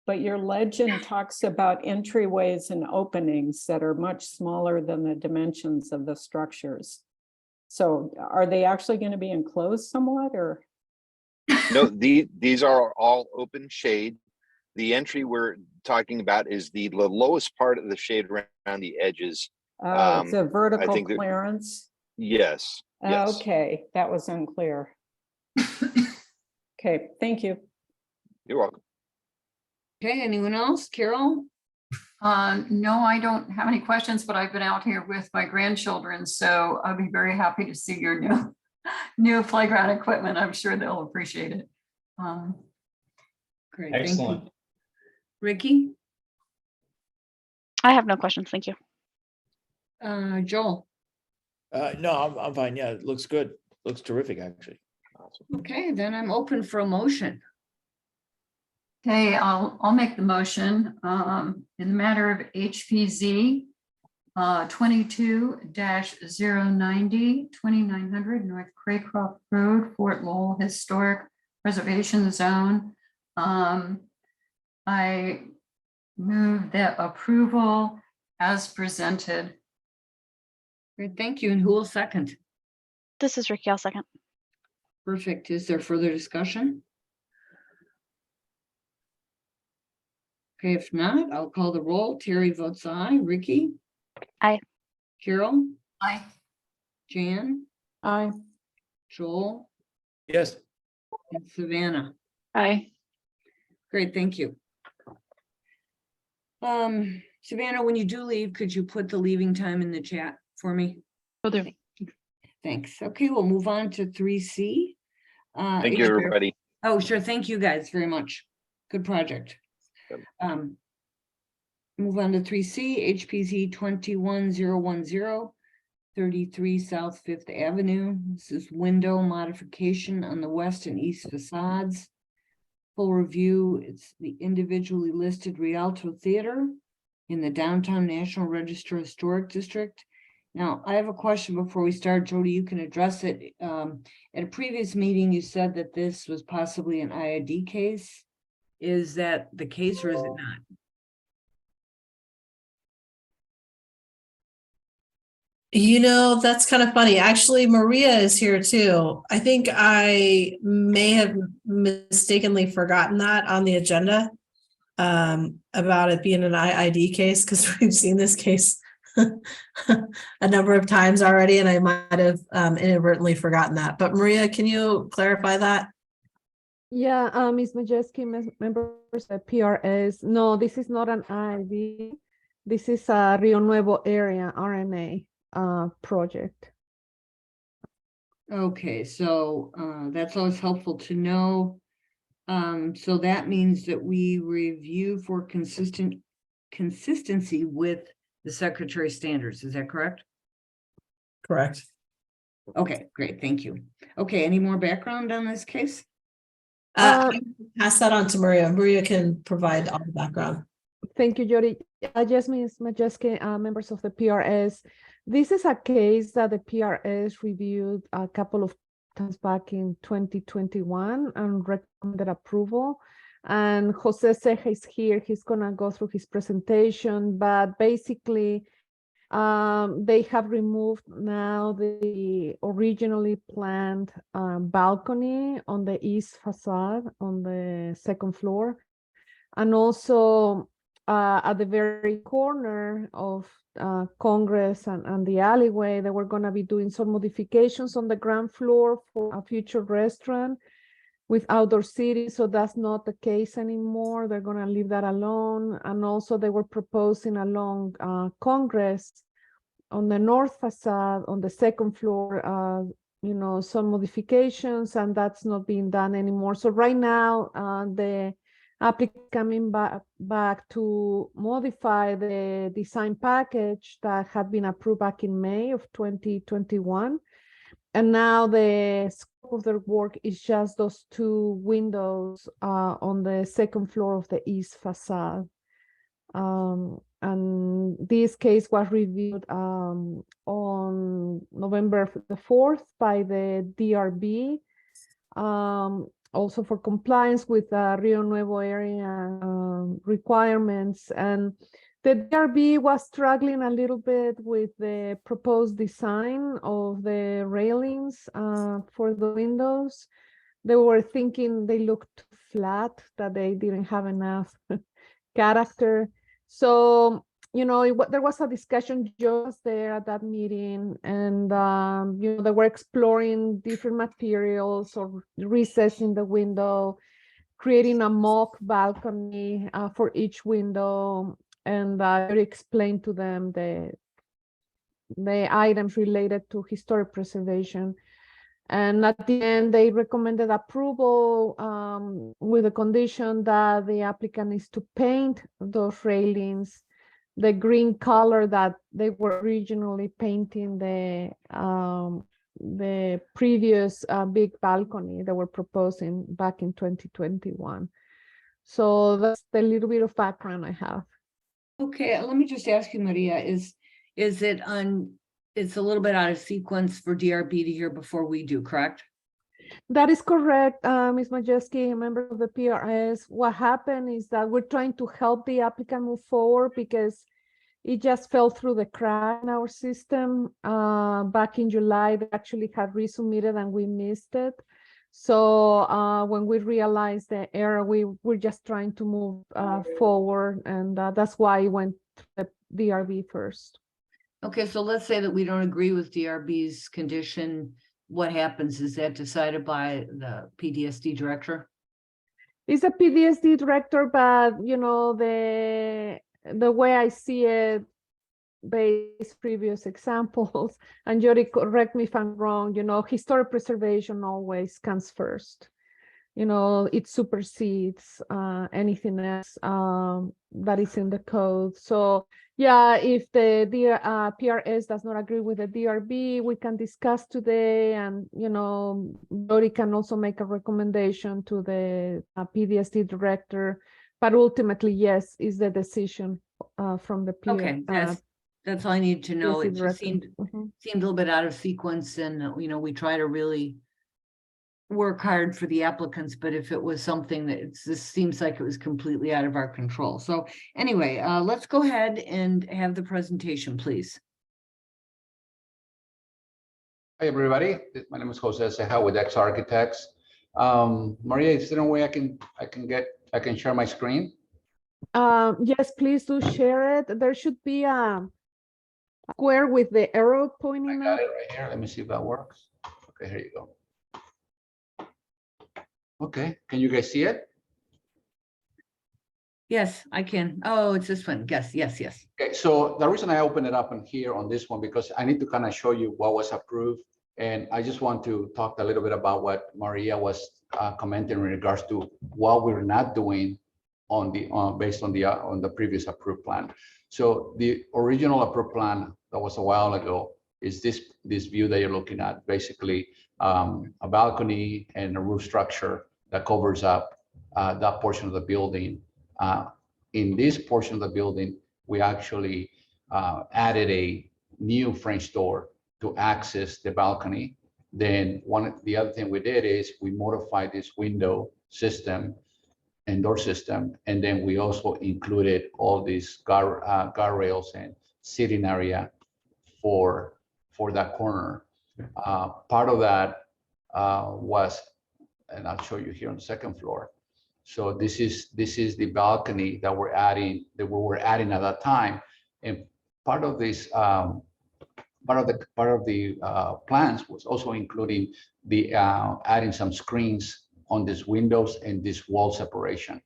but your legend talks about entryways and openings that are much smaller than the dimensions of the structures. So are they actually going to be enclosed somewhat, or? No, these are all open shade. The entry we're talking about is the lowest part of the shade around the edges. It's a vertical clearance. Yes. Yes. Okay, that was unclear. Okay, thank you. You're welcome. Okay, anyone else? Carol? No, I don't have any questions, but I've been out here with my grandchildren, so I'll be very happy to see your new playground equipment. I'm sure they'll appreciate it. Great. Excellent. Thank you. Ricky? I have no questions. Thank you. Joel? No, I'm fine. Yeah, it looks good. Looks terrific, actually. Awesome. Okay, then I'm open for a motion. Okay, I'll make the motion in the matter of HPZ 22-090 2900 North Craycroft Road, Fort Lowell Historic Preservation Zone. I move that approval as presented. Great, thank you. And who will second? This is Ricky. I'll second. Perfect. Is there further discussion? Okay, if not, I'll call the roll. Terry votes aye. Ricky? Aye. Carol? Aye. Jan? Aye. Joel? Yes. And Savannah? Aye. Great, thank you. Savannah, when you do leave, could you put the leaving time in the chat for me? Will do. Thanks. Okay, we'll move on to 3C. Thank you, everybody. Oh, sure. Thank you guys very much. Good project. Good. Move on to 3C, HPZ 21010, 33 South Fifth Avenue. This is window modification on the west and east facades. Full review, it's the individually listed Rialto Theater in the Downtown National Register Historic District Now, I have a question before we start. Jody, you can address it. At a previous meeting, you said that this was possibly an IID case. Is that the case or is it not? You know, that's kind of funny. Actually, Maria is here too. I think I may have mistakenly forgotten that on the agenda about it being an IID case, because we've seen this case a number of times already, and I might have inadvertently forgotten that. But Maria, can you clarify that? Yeah, Ms. Majeski, members of PRS. No, this is not an IID. This is a Rio Nuevo area RNA project. Okay, so that's always helpful to know. So that means that we review for consistency with the Secretary standards. Is that correct? Correct. Okay, great. Thank you. Okay, any more background on this case? Pass that on to Maria. Maria can provide all the background. Thank you, Jody. Just Ms. Majeski, members of the PRS. This is a case that the PRS reviewed a couple of times back in 2021 and recommended approval. And Jose Ceja is here. He's gonna go through his presentation, but basically they have removed now the originally planned balcony on the east facade on the second floor. And also at the very corner of Congress and the alleyway, they were going to be doing some modifications on the ground floor for a future restaurant with outdoor seating. So that's not the case anymore. They're going to leave that alone. And also they were proposing along Congress on the north facade on the second floor, you know, some modifications, and that's not being done anymore. So right now the applicant coming back to modify the design package that had been approved back in May of 2021. And now the scope of their work is just those two windows on the second floor of the east facade. And this case was reviewed on November the 4th by the DRB. Also for compliance with Rio Nuevo area requirements. And the DRB was struggling a little bit with the proposed design of the railings for the windows. They were thinking they looked flat, that they didn't have enough character. So, you know, there was a discussion just there at that meeting, and you know, they were exploring different materials or recessing the window, creating a mock balcony for each window, and I explained to them the items related to historic preservation. And at the end, they recommended approval with the condition that the applicant is to paint those railings the green color that they were originally painting the previous big balcony they were proposing back in 2021. So that's the little bit of background I have. Okay, let me just ask you, Maria, is it it's a little bit out of sequence for DRB to hear before we do, correct? That is correct, Ms. Majeski, a member of the PRS. What happened is that we're trying to help the applicant move forward because it just fell through the crack in our system. Back in July, they actually had resubmitted and we missed it. So when we realized the error, we're just trying to move forward, and that's why I went to the DRB first. Okay, so let's say that we don't agree with DRB's condition. What happens? Is that decided by the PDSD director? It's a PDSD director, but you know, the way I see it, based previous examples, and Jody, correct me if I'm wrong, you know, historic preservation always comes first. You know, it supersedes anything else that is in the code. So yeah, if the PRS does not agree with the DRB, we can discuss today, and you know, Jody can also make a recommendation to the PDSD director. But ultimately, yes, is the decision from the Okay, That's all I need to know. Yes, It it's just written. seemed Mhm. a little bit out of sequence and, we try to really work hard for the applicants, but if it was something that this seems like it was completely out of our control. So anyway, let's go ahead and have the presentation, please. Hi, everybody. My name is Jose Ceja with X Architects. Maria, is there a way I can share my screen? Yes, please do share it. There should be a square with the arrow I pointing got up. it right here. Let me see if that works. Okay, here you go. Okay, can you guys see it? Yes, I can. Oh, it's this one. Yes, yes, yes. Okay, so the reason I open it up in here on this one, because I need to kind of show you what was approved. And I just want to talk a little bit about what Maria was commenting in regards to what we're not doing on the based on the previous approved plan. So the original approved plan that was a while ago is this view that you're looking at, basically a balcony and a roof structure that covers up that portion of the building. In this portion of the building, we actually added a new French door to access the balcony. Then the other thing we did is we modified this window system and door system, and then we also included all these guardrails and sitting area for that corner. Part of that was, and I'll show you here on the second floor. So this is the balcony that we were adding at that time, and part of this part of the plans was also including the adding some screens on these windows and this wall separation.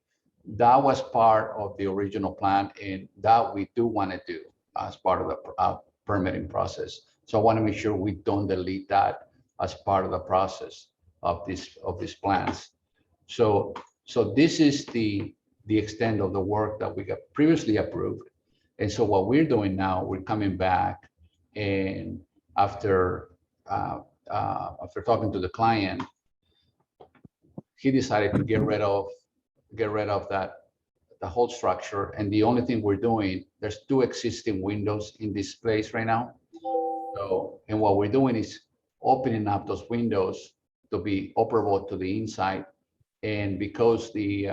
That was part of the original plan, and that we do want to do as part of the permitting process. So I want to make sure we don't delete that as part of the process of these plans. So this is the extent of the work that we got previously approved. And so what we're doing now, we're coming back, and after talking to the client, he decided to get rid of the whole structure. And the only thing we're doing, there's 2 existing windows in this place right now. So, and what we're doing is opening up those windows to be operable to the inside. And because the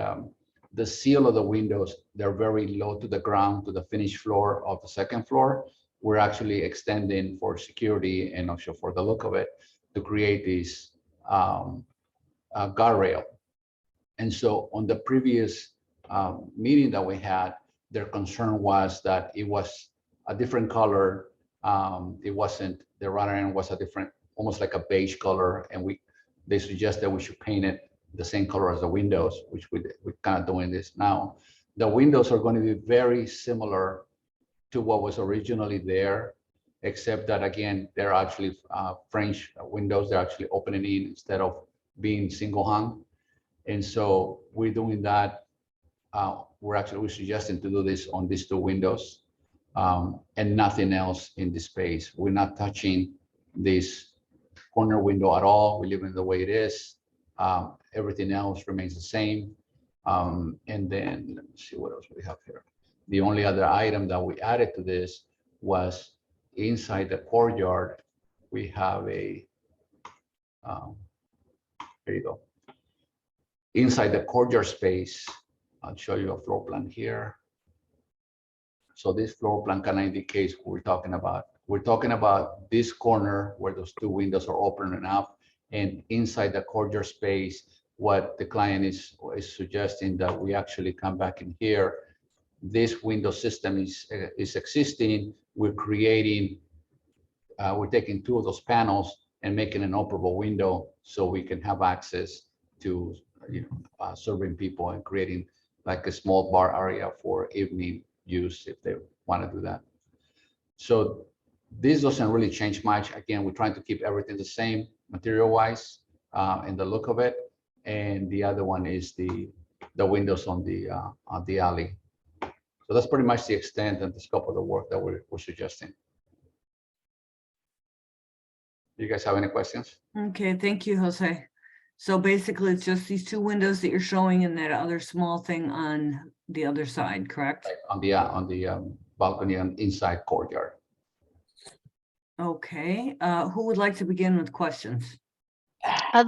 seal of the windows, they're very low to the ground, to the finished floor of the second floor, we're actually extending for security and also for the look of it to create this guardrail. And so on the previous meeting that we had, their concern was that it was a different color. It wasn't, the runner end was a different, almost like a beige color. And they suggested we should paint it the same color as the windows, which we're kind of doing this now. The windows are going to be very similar to what was originally there, except that again, they're actually French windows. They're actually opening in instead of being single hung. And so we're doing that. We're suggesting to do this on these 2 windows and nothing else in this space. We're not touching this corner window at all. We leave it the way it is. Everything else remains the same. And then let me see what else we have here. The only other item that we added to this was inside the courtyard. We have a, there you go. Inside the courtyard space, I'll show you a floor plan here. So this floor plan kind of indicates what we're talking about. We're talking about this corner where those 2 windows are opening up, and inside the courtyard space, what the client is suggesting that we actually come back in here. This window system is existing. We're creating, we're taking 2 of those panels and making an operable window so we can have access to serving people and creating like a small bar area for evening use if they want to do that. So this doesn't really change much. Again, we're trying to keep everything the same material wise and the look of it. And the other one is the windows on the alley. So that's pretty much the extent and the scope of the work that we're suggesting. Do you guys have any questions? Okay, thank you, Jose. So basically, it's just these 2 windows that you're showing and that other small thing on the other side, correct? On the balcony and inside courtyard. Okay, who would like to begin with questions?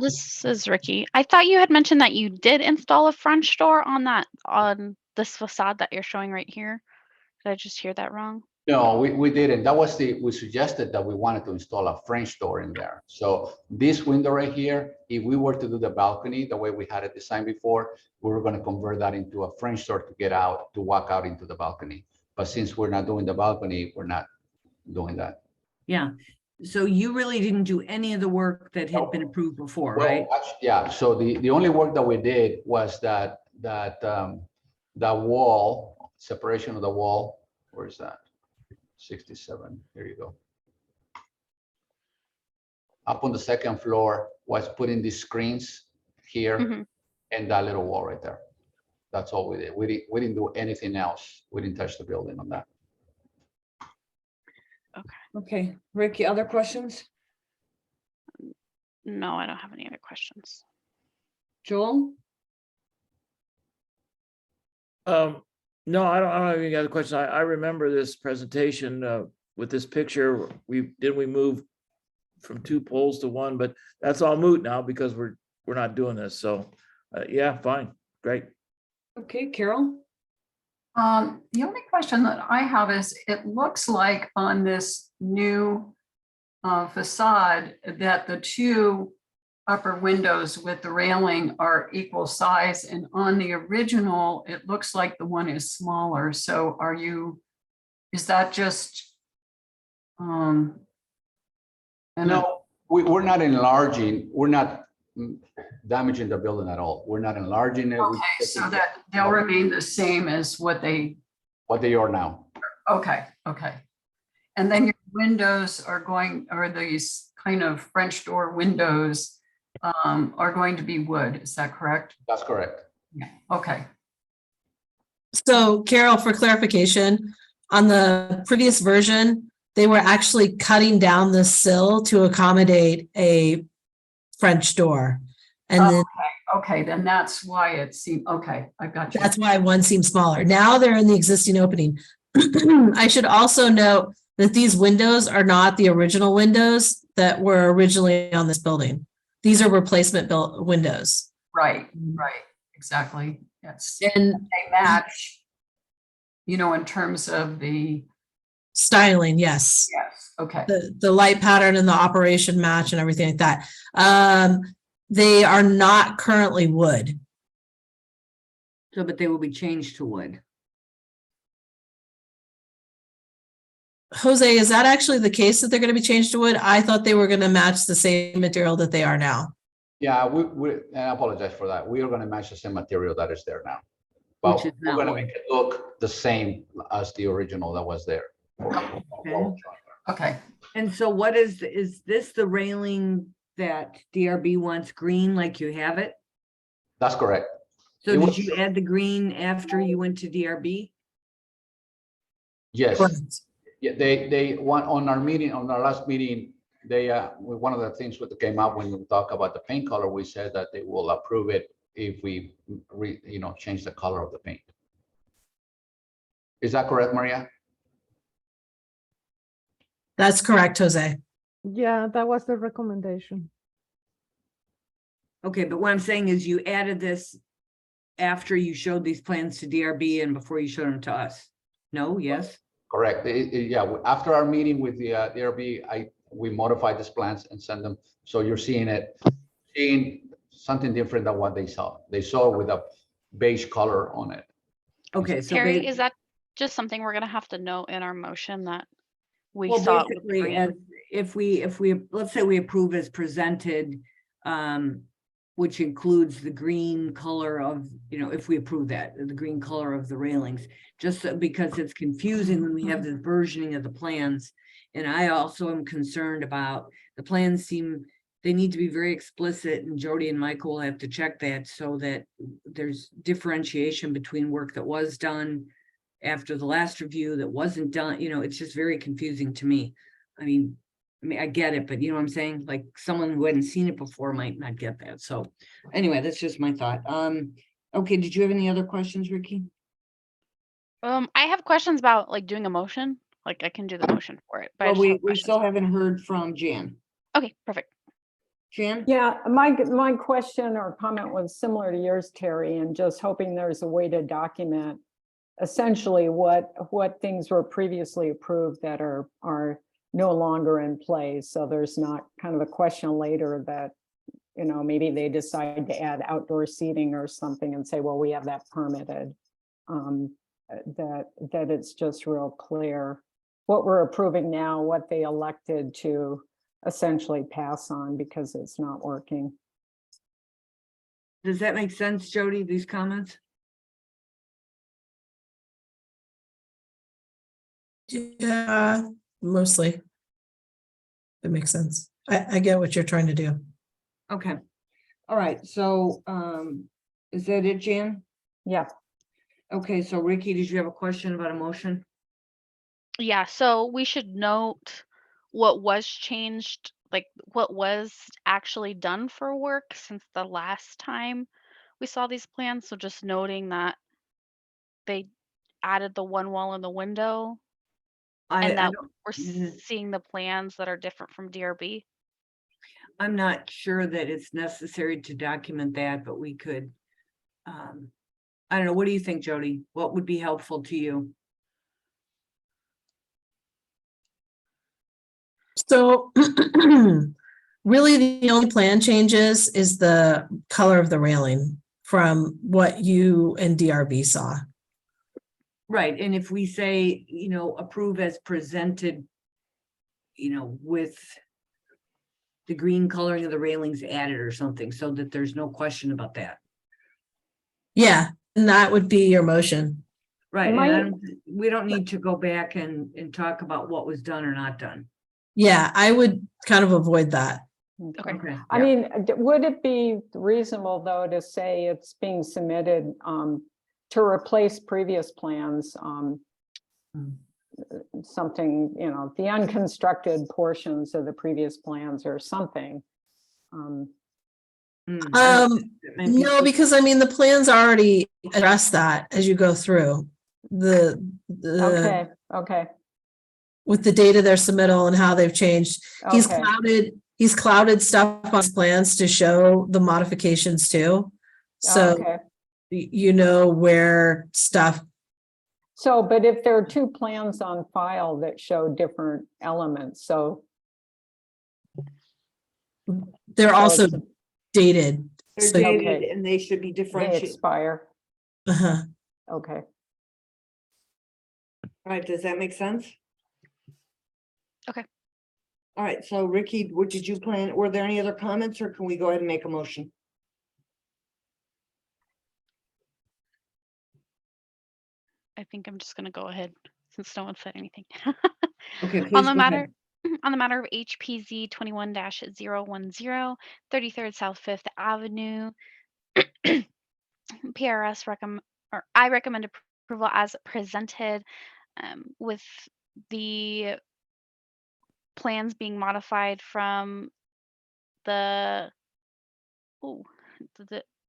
This is Ricky. I thought you had mentioned that you did install a French door on this facade that you're showing right here. Did I just hear that wrong? No, we didn't. That was we suggested that we wanted to install a French door in there. So this window right here, if we were to do the balcony, the way we had it designed before, we were gonna convert that into a French door to get out, to walk out into the balcony. But since we're not doing the balcony, we're not doing that. Yeah, so you really didn't do any of the work that had been approved before, right? Well, yeah, so the only work that we did was that wall, separation of the wall, where is that? 67, here you go. Up on the second floor was putting these screens here and that little wall right there. That's all we did. We didn't do anything else. We didn't touch the building on that. Okay, Ricky, other questions? No, I don't have any other questions. Joel? No, I don't have any other questions. I remember this presentation with this picture. We moved from 2 poles to 1, but that's all moot now because we're not doing this. So yeah, fine, great. Okay, Carol? The only question that I have is, it looks like on this new facade that the 2 upper windows with the railing are equal size, and on the original, it looks like the one is smaller. So is that just? No, we're not enlarging, we're not damaging the building at all. We're not enlarging it. Okay, so that they'll remain the same as what they are now. Okay. And then your windows are these kind of French door windows are going to be wood, is that correct? That's correct. Yeah, okay. So Carol, for clarification, on the previous version, they were actually cutting down the sill to accommodate a French door. And then Okay, then that's why it seemed, okay, I got you. that's why one seems smaller. Now they're in the existing opening. I should also note that these windows are not the original windows that were originally on this building. These are replacement built windows. Right, exactly. Yes. And they match, in terms of the styling, yes. Yes, okay. The light pattern and the operation match and everything like that. They are not currently wood. So, but they will be changed to wood. Jose, is that actually the case that they're going to be changed to wood? I thought they were going to match the same material that they are now. Yeah, I apologize for that. We are going to match the same material that is there now. But we're going to make it look the same as the original that was there. Okay. And so what is this the railing that DRB wants green like you have it? That's correct. So did you add the green after you went to DRB? Yes. Yeah, they want on our last meeting, they one of the things that came up when we talk about the paint color, we said that they will approve it if we change the color of the paint. Is that correct, Maria? That's correct, Jose. Yeah, that was the recommendation. Okay, but what I'm saying is you added this after you showed these plans to DRB and before you showed them to us. No, yes? Correct. Yeah, after our meeting with the DRB, we modified these plans and sent them. So you're seeing something different than what they saw. They saw with a beige color on it. Okay, so Carrie, is that just something we're gonna have to note in our motion that we saw it with the basically, green? if we let's say we approve as presented, which includes the green color of, if we approve that, the green color of the railings, just because it's confusing when we have the versioning of the plans. And I also am concerned about the plans they need to be very explicit, and Jody and Michael will have to check that so that there's differentiation between work that was done after the last review that wasn't done. It's just very confusing to me. I mean, I get it, but you know what I'm saying? Like someone who hadn't seen it before might not get that. So anyway, that's just my thought. Okay, did you have any other questions, Ricky? I have questions about like doing a motion. Like I can do the motion for it, but I Well, just have we questions. still haven't heard from Jan. Okay, perfect. Jan? Yeah, my question or comment was similar to yours, Terry, and just hoping there's a way to document essentially what things were previously approved that are no longer in place. So there's not kind of a question later that, you know, maybe they decide to add outdoor seating or something and say, well, we have that permitted. That it's just real clear what we're approving now, what they elected to essentially pass on because it's not working. Does that make sense, Jody, these comments? Yeah, mostly. It makes sense. I get what you're trying to do. Okay. All right, so is that it, Jan? Yeah. Okay, so Ricky, did you have a question about a motion? Yeah, so we should note what was changed, like what was actually done for work since the last time we saw these plans. So just noting that they added the one wall in the window and that we're seeing the plans that are different from DRB. I'm not sure that it's necessary to document that, but we could. I don't know. What do you think, Jody? What would be helpful to you? So really the only plan changes is the color of the railing from what you and DRB saw. Right, and if we say, you know, approve as presented, you know, with the green coloring of the railings added or something, so that there's no question about that. Yeah, and that would be your motion. Right, and we don't need to go back and talk about what was done or not done. Yeah, I would kind of avoid that. Okay. I mean, would it be reasonable though to say it's being submitted to replace previous plans? Something, you know, the unconstructed portions of the previous plans or something. No, because I mean, the plans already address that as you go through Okay. With the data their submittal and how they've changed. Okay. He's clouded stuff on his plans to show the modifications too. So Okay. you know where stuff. So, but if there are two plans on file that show different elements, so. They're also dated. They're So- dated and they should be They differentiated. expire. Uh-huh. Okay. All right, does that make sense? Okay. All right, so Ricky, what did you plan? Were there any other comments or can we go ahead and make a motion? I think I'm just gonna go ahead since no one said anything. Okay, please On the go matter ahead. on the matter of HPZ 21-010, 33rd South Fifth Avenue, I recommend approval as presented, with the plans being modified from the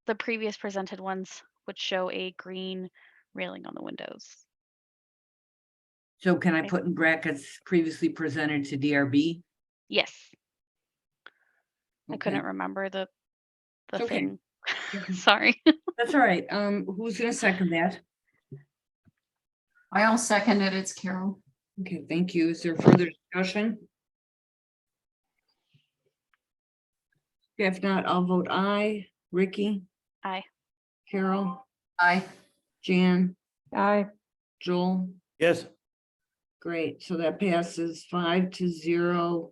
the previous presented ones, which show a green railing on the windows. So can I put in brackets previously presented to DRB? Yes. I Okay. couldn't remember the It's okay. thing. Sorry. That's all right. Who's gonna second that? I'll second it. It's Carol. Okay, thank you. Is there further discussion? If not, I'll vote aye. Ricky, Aye. Carol, Aye. Jan, Aye. Joel. Yes. Great, so that passes 5-0.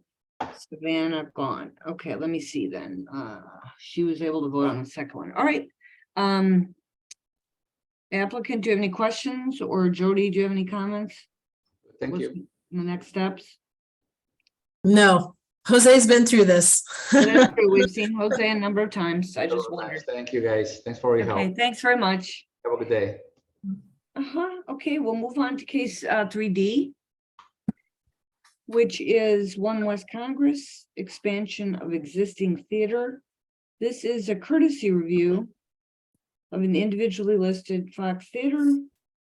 Savannah gone. Okay, let me see then. She was able to vote on the second one. All right. Applicant, do you have any questions? Or Jody, do you have any comments? Thank What's you. the next steps? No, Jose's been through this. That's true. We've seen Jose a number of times. I just wondered. Thank you, guys. Thanks for your Okay, help. thanks very much. Have a good day. Okay, we'll move on to case 3D, which is 1 West Congress, expansion of existing theater. This is a courtesy review of an individually listed Fox Theater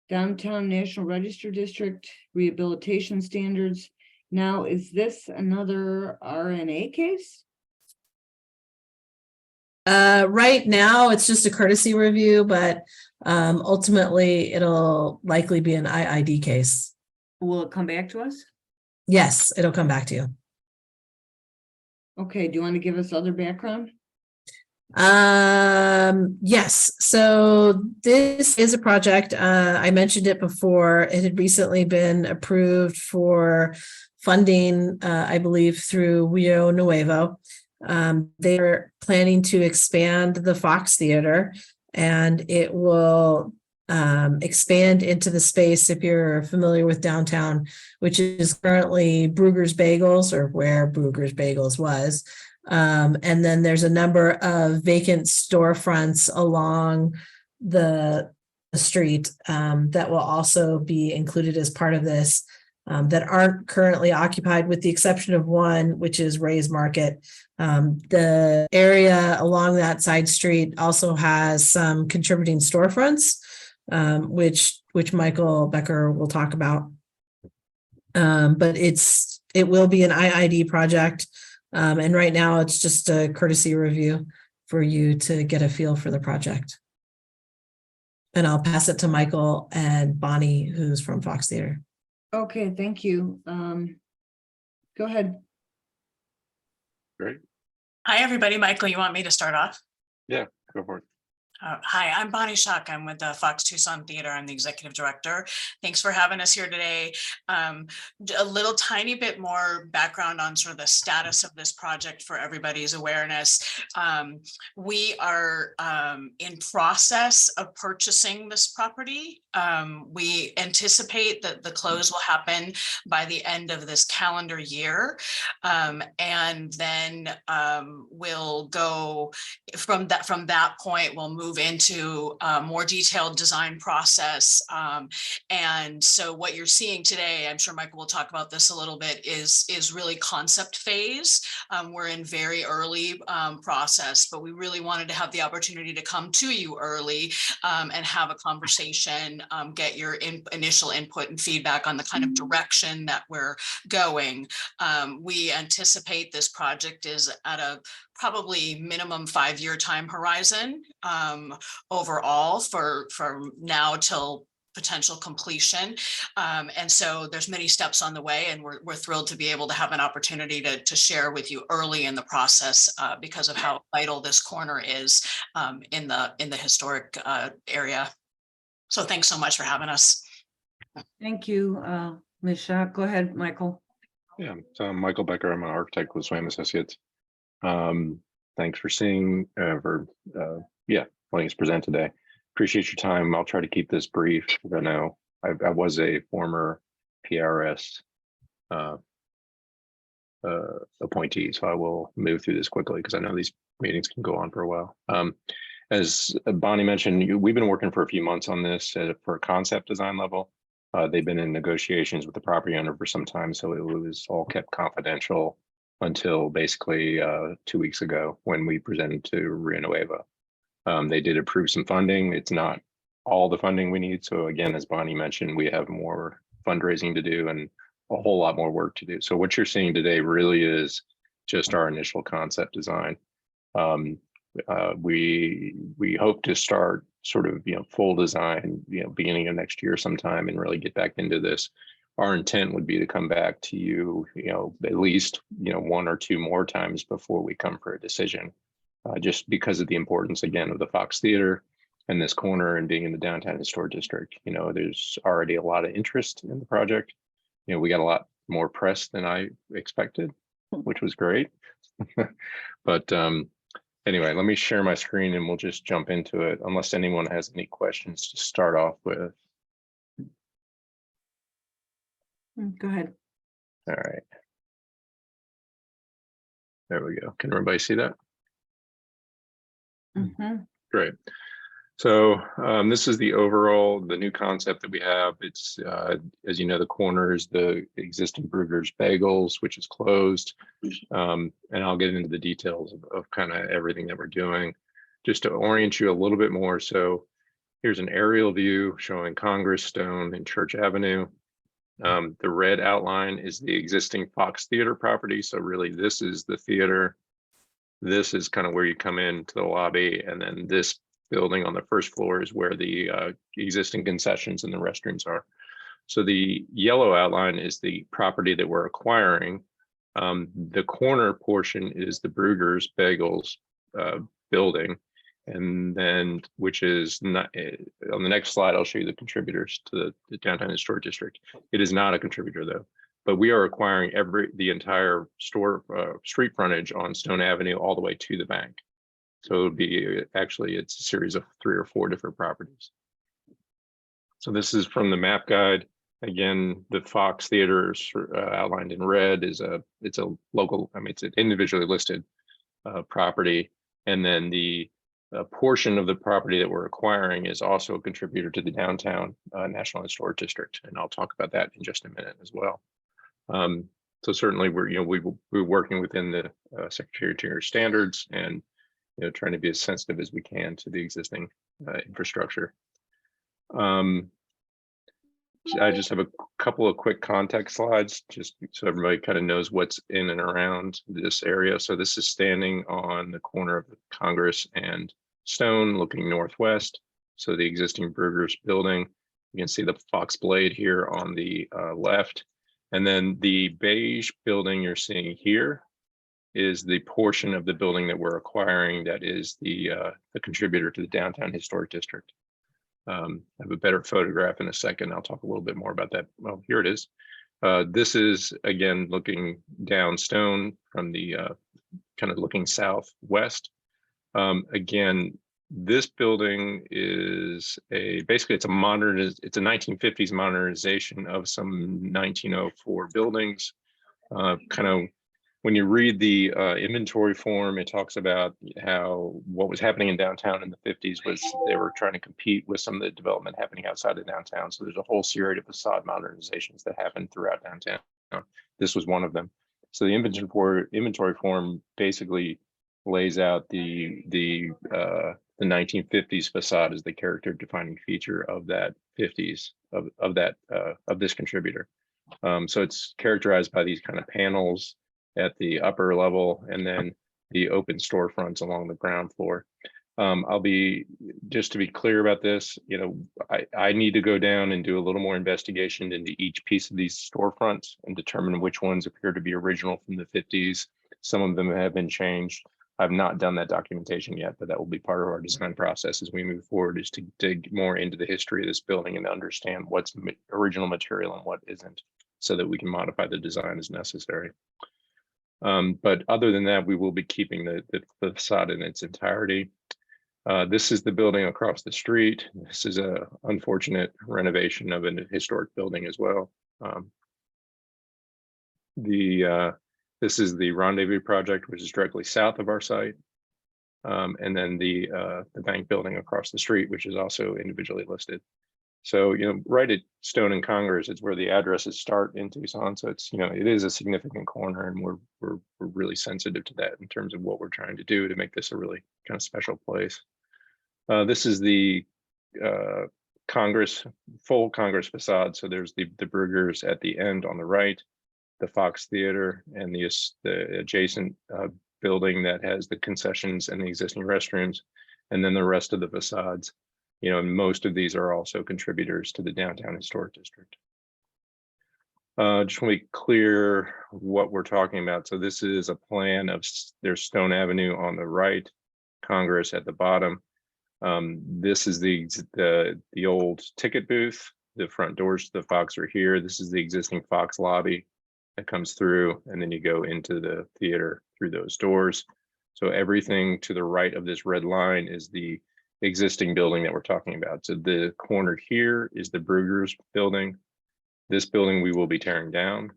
Downtown National Register District Rehabilitation Standards. Now, is this another RNA case? Right now, it's just a courtesy review, but ultimately it'll likely be an IID case. Will it come back to us? Yes, it'll come back to you. Okay, do you want to give us other background? Yes, so this is a project, I mentioned it before. It had recently been approved for funding, I believe through Rio Nuevo. They're planning to expand the Fox Theater, and it will expand into the space, if you're familiar with downtown, which is currently Brugger's Bagels, or where Brugger's Bagels was. And then there's a number of vacant storefronts along the street that will also be included as part of this, that aren't currently occupied, with the exception of one, which is Ray's Market. The area along that side street also has some contributing storefronts, which Michael Becker will talk about. But it will be an IID project. And right now it's just a courtesy review for you to get a feel for the project. And I'll pass it to Michael and Bonnie, who's from Fox Theater. Okay, thank you. Go ahead. Great. Hi, everybody. Michael, you want me to start off? Yeah, go for it. Hi, I'm Bonnie Schock. I'm with the Fox Tucson Theater. I'm the executive director. Thanks for having us here today. A little tiny bit more background on sort of the status of this project for everybody's awareness. We are in process of purchasing this property. We anticipate that the close will happen by the end of this calendar year. And then we'll go from that point, we'll move into a more detailed design process. And so what you're seeing today, I'm sure Michael will talk about this a little bit, is really concept phase. We're in very early process, but we really wanted to have the opportunity to come to you early and have a conversation, get your initial input and feedback on the kind of direction that we're going. We anticipate this project is at a probably minimum 5-year time horizon overall for now till potential completion. And so there's many steps on the way, and we're thrilled to be able to have an opportunity to share with you early in the process because of how vital this corner is in the historic area. So thanks so much for having us. Thank you, Ms. Schock. Go ahead, Michael. Yeah, so I'm Michael Becker. I'm an architect with Swam Associates. Thanks for letting us present today. Appreciate your time. I'll try to keep this brief. I know I was a former PRS appointee, so I will move through this quickly because I know these meetings can go on for a while. As Bonnie mentioned, we've been working for a few months on this for a concept design level. They've been in negotiations with the property owner for some time, so it was all kept confidential until basically 2 weeks ago when we presented to Rio Nuevo. They did approve some funding. It's not all the funding we need. So again, as Bonnie mentioned, we have more fundraising to do and a whole lot more work to do. So what you're seeing today really is just our initial concept design. We hope to start sort of, full design, beginning of next year sometime and really get back into this. Our intent would be to come back to you, at least, 1 or 2 more times before we come for a decision, just because of the importance, again, of the Fox Theater and this corner and being in the downtown historic district. There's already a lot of interest in the project. We got a lot more press than I expected, which was great. But anyway, let me share my screen and we'll just jump into it, unless anyone has any questions to start off with. Go ahead. All right. There we go. Can everybody see that? Great. So this is the new concept that we have. It's, as you know, the corner is the existing Brugger's Bagels, which is closed. And I'll get into the details of kind of everything that we're doing. Just to orient you a little bit more. So Here's an aerial view showing Congress, Stone, and Church Avenue. The red outline is the existing Fox Theater property. So really this is the theater. This is kind of where you come into the lobby, and then this building on the first floor is where the existing concessions and the restrooms are. So the yellow outline is the property that we're acquiring. The corner portion is the Brugger's Bagels building, and then which is not on the next slide. I'll show you the contributors to the downtown historic district. It is not a contributor though, but we are acquiring the entire street frontage on Stone Avenue all the way to the bank. So it would be it's a series of 3 or 4 different properties. So this is from the map guide. Again, the Fox Theater outlined in red it's a local, it's an individually listed property. And then the portion of the property that we're acquiring is also a contributor to the downtown National Historic District. And I'll talk about that in just a minute as well. So certainly we're working within the Secretary of Interior standards and trying to be as sensitive as we can to the existing infrastructure. I just have a couple of quick context slides, just so everybody kind of knows what's in and around this area. So this is standing on the corner of Congress and Stone, looking northwest. So the existing Brugger's building, you can see the Fox Blade here on the left. And then the beige building you're seeing here is the portion of the building that we're acquiring that is the contributor to the downtown historic district. I have a better photograph in a second. I'll talk a little bit more about that. Well, here it is. This is, again, looking down Stone from the kind of looking southwest. Again, this building is basically it's a 1950s modernization of some 1904 buildings. Kind of when you read the inventory form, it talks about how what was happening in downtown in the 50s was they were trying to compete with some of the development happening outside of downtown. So there's a whole series of facade modernizations that happened throughout downtown. This was one of them. So the inventory form basically lays out the 1950s facade as the character defining feature of that 50s of this contributor. So it's characterized by these kind of panels at the upper level, and then the open storefronts along the ground floor. Just to be clear about this, I need to go down and do a little more investigation into each piece of these storefronts and determine which ones appear to be original from the 50s. Some of them have been changed. I've not done that documentation yet, but that will be part of our design process as we move forward, is to dig more into the history of this building and understand what's original material and what isn't, so that we can modify the design as necessary. But other than that, we will be keeping the facade in its entirety. This is the building across the street. This is a unfortunate renovation of a historic building as well. This is the Rendezvous project, which is directly south of our site. And then the bank building across the street, which is also individually listed. So, right at Stone and Congress, it's where the addresses start in Tucson. So it's, it is a significant corner, and we're really sensitive to that in terms of what we're trying to do to make this a really kind of special place. This is the full Congress facade. So there's the Brugger's at the end on the right, the Fox Theater, and the adjacent building that has the concessions and the existing restrooms, and then the rest of the facades. And most of these are also contributors to the downtown historic district. Just want to be clear what we're talking about. So this is a plan of, there's Stone Avenue on the right, Congress at the bottom. This is the old ticket booth. The front doors to the Fox are here. This is the existing Fox lobby that comes through, and then you go into the theater through those doors. So everything to the right of this red line is the existing building that we're talking about. So the corner here is the Brugger's building. This building we will be tearing down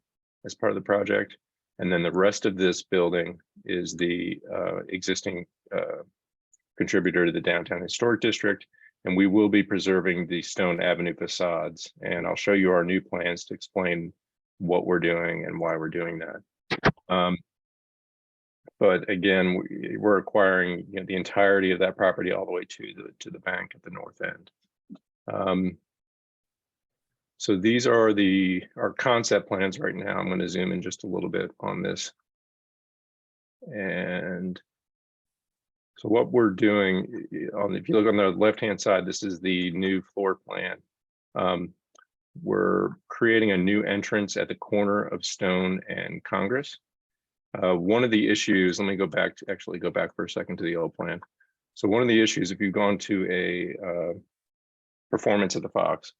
as part of the project. And then the rest of this building is the existing contributor to the downtown historic district. And we will be preserving the Stone Avenue facades. And I'll show you our new plans to explain what we're doing and why we're doing that. But again, we're acquiring the entirety of that property all the way to the bank at the north end. So these are our concept plans right now. I'm going to zoom in just a little bit on this. And so what we're doing, if you look on the left-hand side, this is the new floor plan. We're creating a new entrance at the corner of Stone and Congress. One of the issues, let me go back for a second to the old plan. So one of the issues, if you've gone to a performance at the Fox,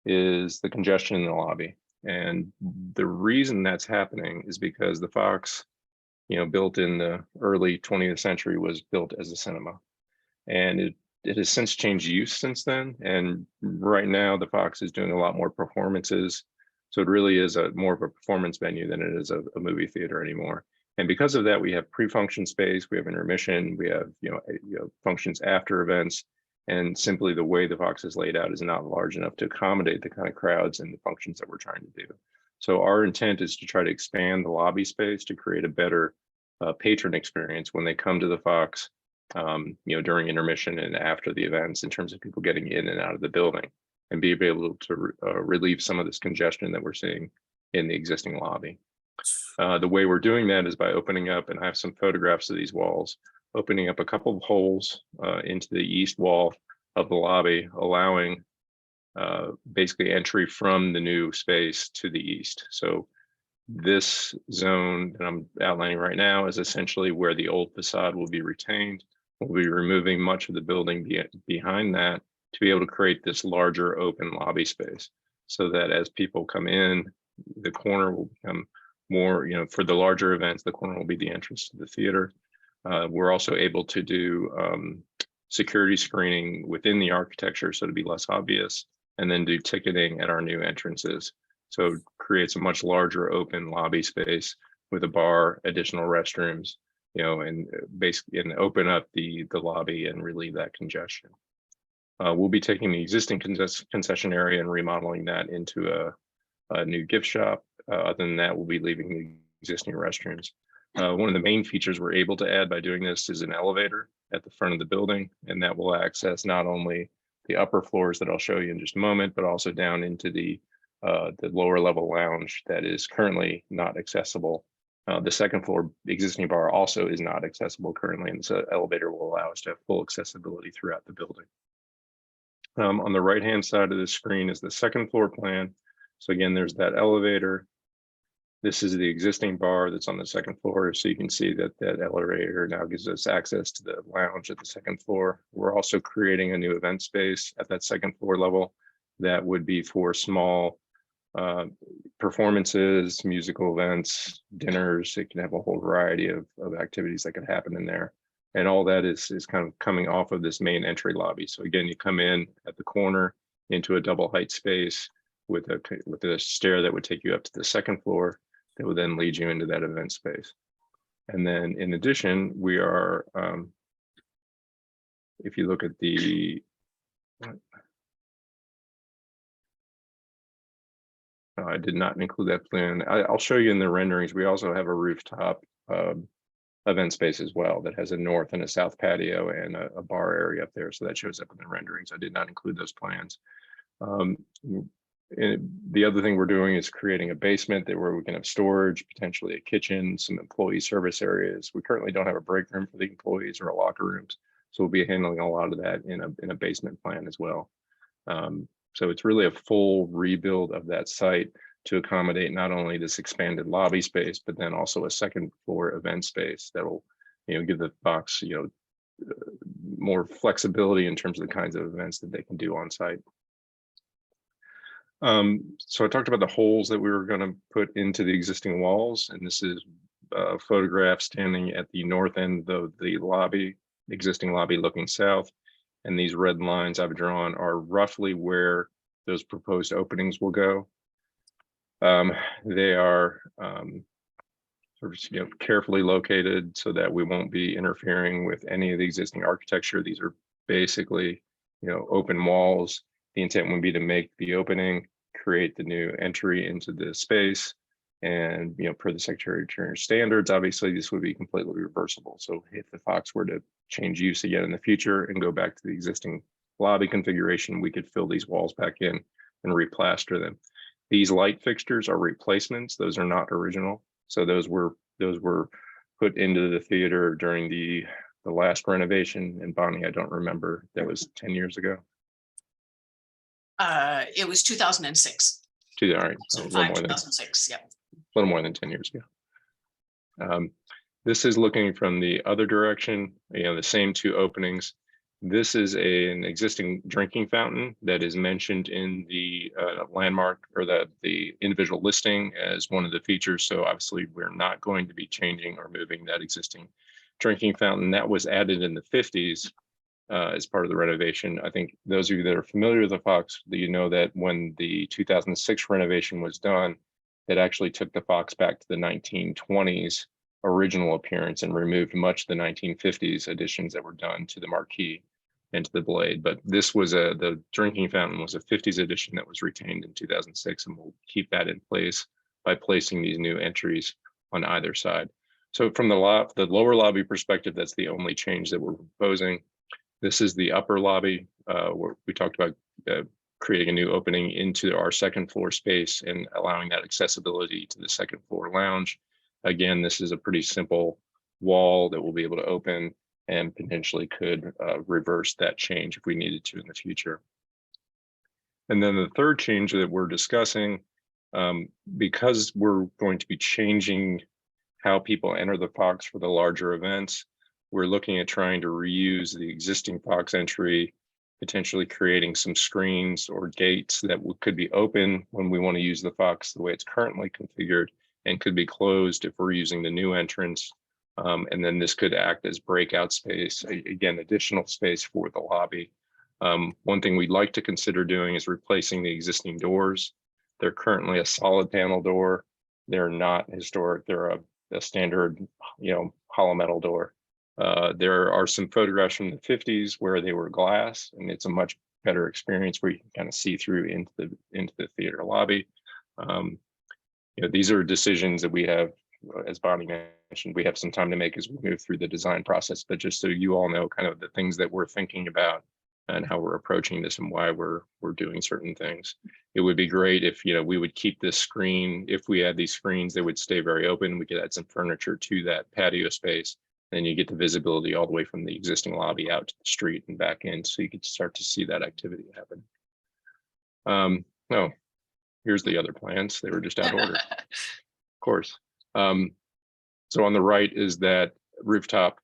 is the congestion in the lobby. And the reason that's happening is because the Fox, built in the early 20th century, was built as a cinema. And it has since changed use since then. And right now the Fox is doing a lot more performances. So it really is more of a performance venue than it is a movie theater anymore. And because of that, we have pre-function space, we have intermission, we have functions after events. And simply the way the Fox is laid out is not large enough to accommodate the kind of crowds and the functions that we're trying to do. So our intent is to try to expand the lobby space to create a better patron experience when they come to the Fox, during intermission and after the events, in terms of people getting in and out of the building, and be able to relieve some of this congestion that we're seeing in the existing lobby. The way we're doing that is by opening up, and I have some photographs of these walls, opening up a couple of holes into the east wall of the lobby, allowing basically entry from the new space to the east. So this zone that I'm outlining right now is essentially where the old facade will be retained. We'll be removing much of the building behind that to be able to create this larger open lobby space, so that as people come in, the corner will become more, for the larger events, the corner will be the entrance to the theater. We're also able to do security screening within the architecture, so to be less obvious, and then do ticketing at our new entrances. So it creates a much larger open lobby space with a bar, additional restrooms, and basically open up the lobby and relieve that congestion. We'll be taking the existing concession area and remodeling that into a new gift shop. Other than that, we'll be leaving the existing restrooms. One of the main features we're able to add by doing this is an elevator at the front of the building, and that will access not only the upper floors that I'll show you in just a moment, but also down into the lower level lounge that is currently not accessible. The second floor existing bar also is not accessible currently, and so elevator will allow us to have full accessibility throughout the building. On the right-hand side of the screen is the second floor plan. So again, there's that elevator. This is the existing bar that's on the second floor. So you can see that that elevator now gives us access to the lounge at the second floor. We're also creating a new event space at that second floor level that would be for small performances, musical events, dinners. It can have a whole variety of activities that could happen in there. And all that is kind of coming off of this main entry lobby. So again, you come in at the corner into a double height space with a stair that would take you up to the second floor that would then lead you into that event space. And then in addition, we are, if you look at the, I did not include that plan. I'll show you in the renderings. We also have a rooftop event space as well that has a north and a south patio and a bar area up there. So that shows up in the renderings. I did not include those plans. And the other thing we're doing is creating a basement where we can have storage, potentially a kitchen, some employee service areas. We currently don't have a break room for the employees or a locker rooms. So we'll be handling a lot of that in a basement plan as well. So it's really a full rebuild of that site to accommodate not only this expanded lobby space, but then also a second floor event space that will, give the Fox, more flexibility in terms of the kinds of events that they can do on site. So I talked about the holes that we were going to put into the existing walls, and this is a photograph standing at the north end of the lobby, existing lobby looking south. And these red lines I've drawn are roughly where those proposed openings will go. They are sort of carefully located so that we won't be interfering with any of the existing architecture. These are basically, open walls. The intent would be to make the opening, create the new entry into the space, and per the Secretary of Interior standards, obviously this would be completely reversible. So if the Fox were to change use again in the future and go back to the existing lobby configuration, we could fill these walls back in and replaster them. These light fixtures are replacements. Those are not original. So those were put into the theater during the last renovation. And Bonnie, I don't remember, that was 10 years ago. It was 2006. All right, a little 2005, more than 2006, yeah. a little more than 10 years ago. This is looking from the other direction, the same two openings. This is an existing drinking fountain that is mentioned in the landmark or the individual listing as one of the features. So obviously we're not going to be changing or moving that existing drinking fountain. That was added in the 50s as part of the renovation. I think those of you that are familiar with the Fox, you know that when the 2006 renovation was done, it actually took the Fox back to the 1920s original appearance and removed much of the 1950s additions that were done to the marquee and to the blade. But this was the drinking fountain was a 50s edition that was retained in 2006, and we'll keep that in place by placing these new entries on either side. So from the lower lobby perspective, that's the only change that we're proposing. This is the upper lobby where we talked about creating a new opening into our second floor space and allowing that accessibility to the second floor lounge. Again, this is a pretty simple wall that we'll be able to open and potentially could reverse that change if we needed to in the future. And then the third change that we're discussing, because we're going to be changing how people enter the Fox for the larger events, we're looking at trying to reuse the existing Fox entry, potentially creating some screens or gates that could be open when we want to use the Fox the way it's currently configured, and could be closed if we're using the new entrance. And then this could act as breakout space, again, additional space for the lobby. One thing we'd like to consider doing is replacing the existing doors. They're currently a solid panel door. They're not historic. They're a standard, hollow metal door. There are some photographs from the 50s where they were glass, and it's a much better experience where you can kind of see through into the theater lobby. These are decisions that we have, as Bonnie mentioned, we have some time to make as we move through the design process, but just so you all know kind of the things that we're thinking about and how we're approaching this and why we're doing certain things. It would be great if, we would keep this screen. If we had these screens, they would stay very open. We could add some furniture to that patio space. Then you get the visibility all the way from the existing lobby out to the street and back in, so you could start to see that activity happen. Here's the other plans. They were just out of order, of course. So on the right is that rooftop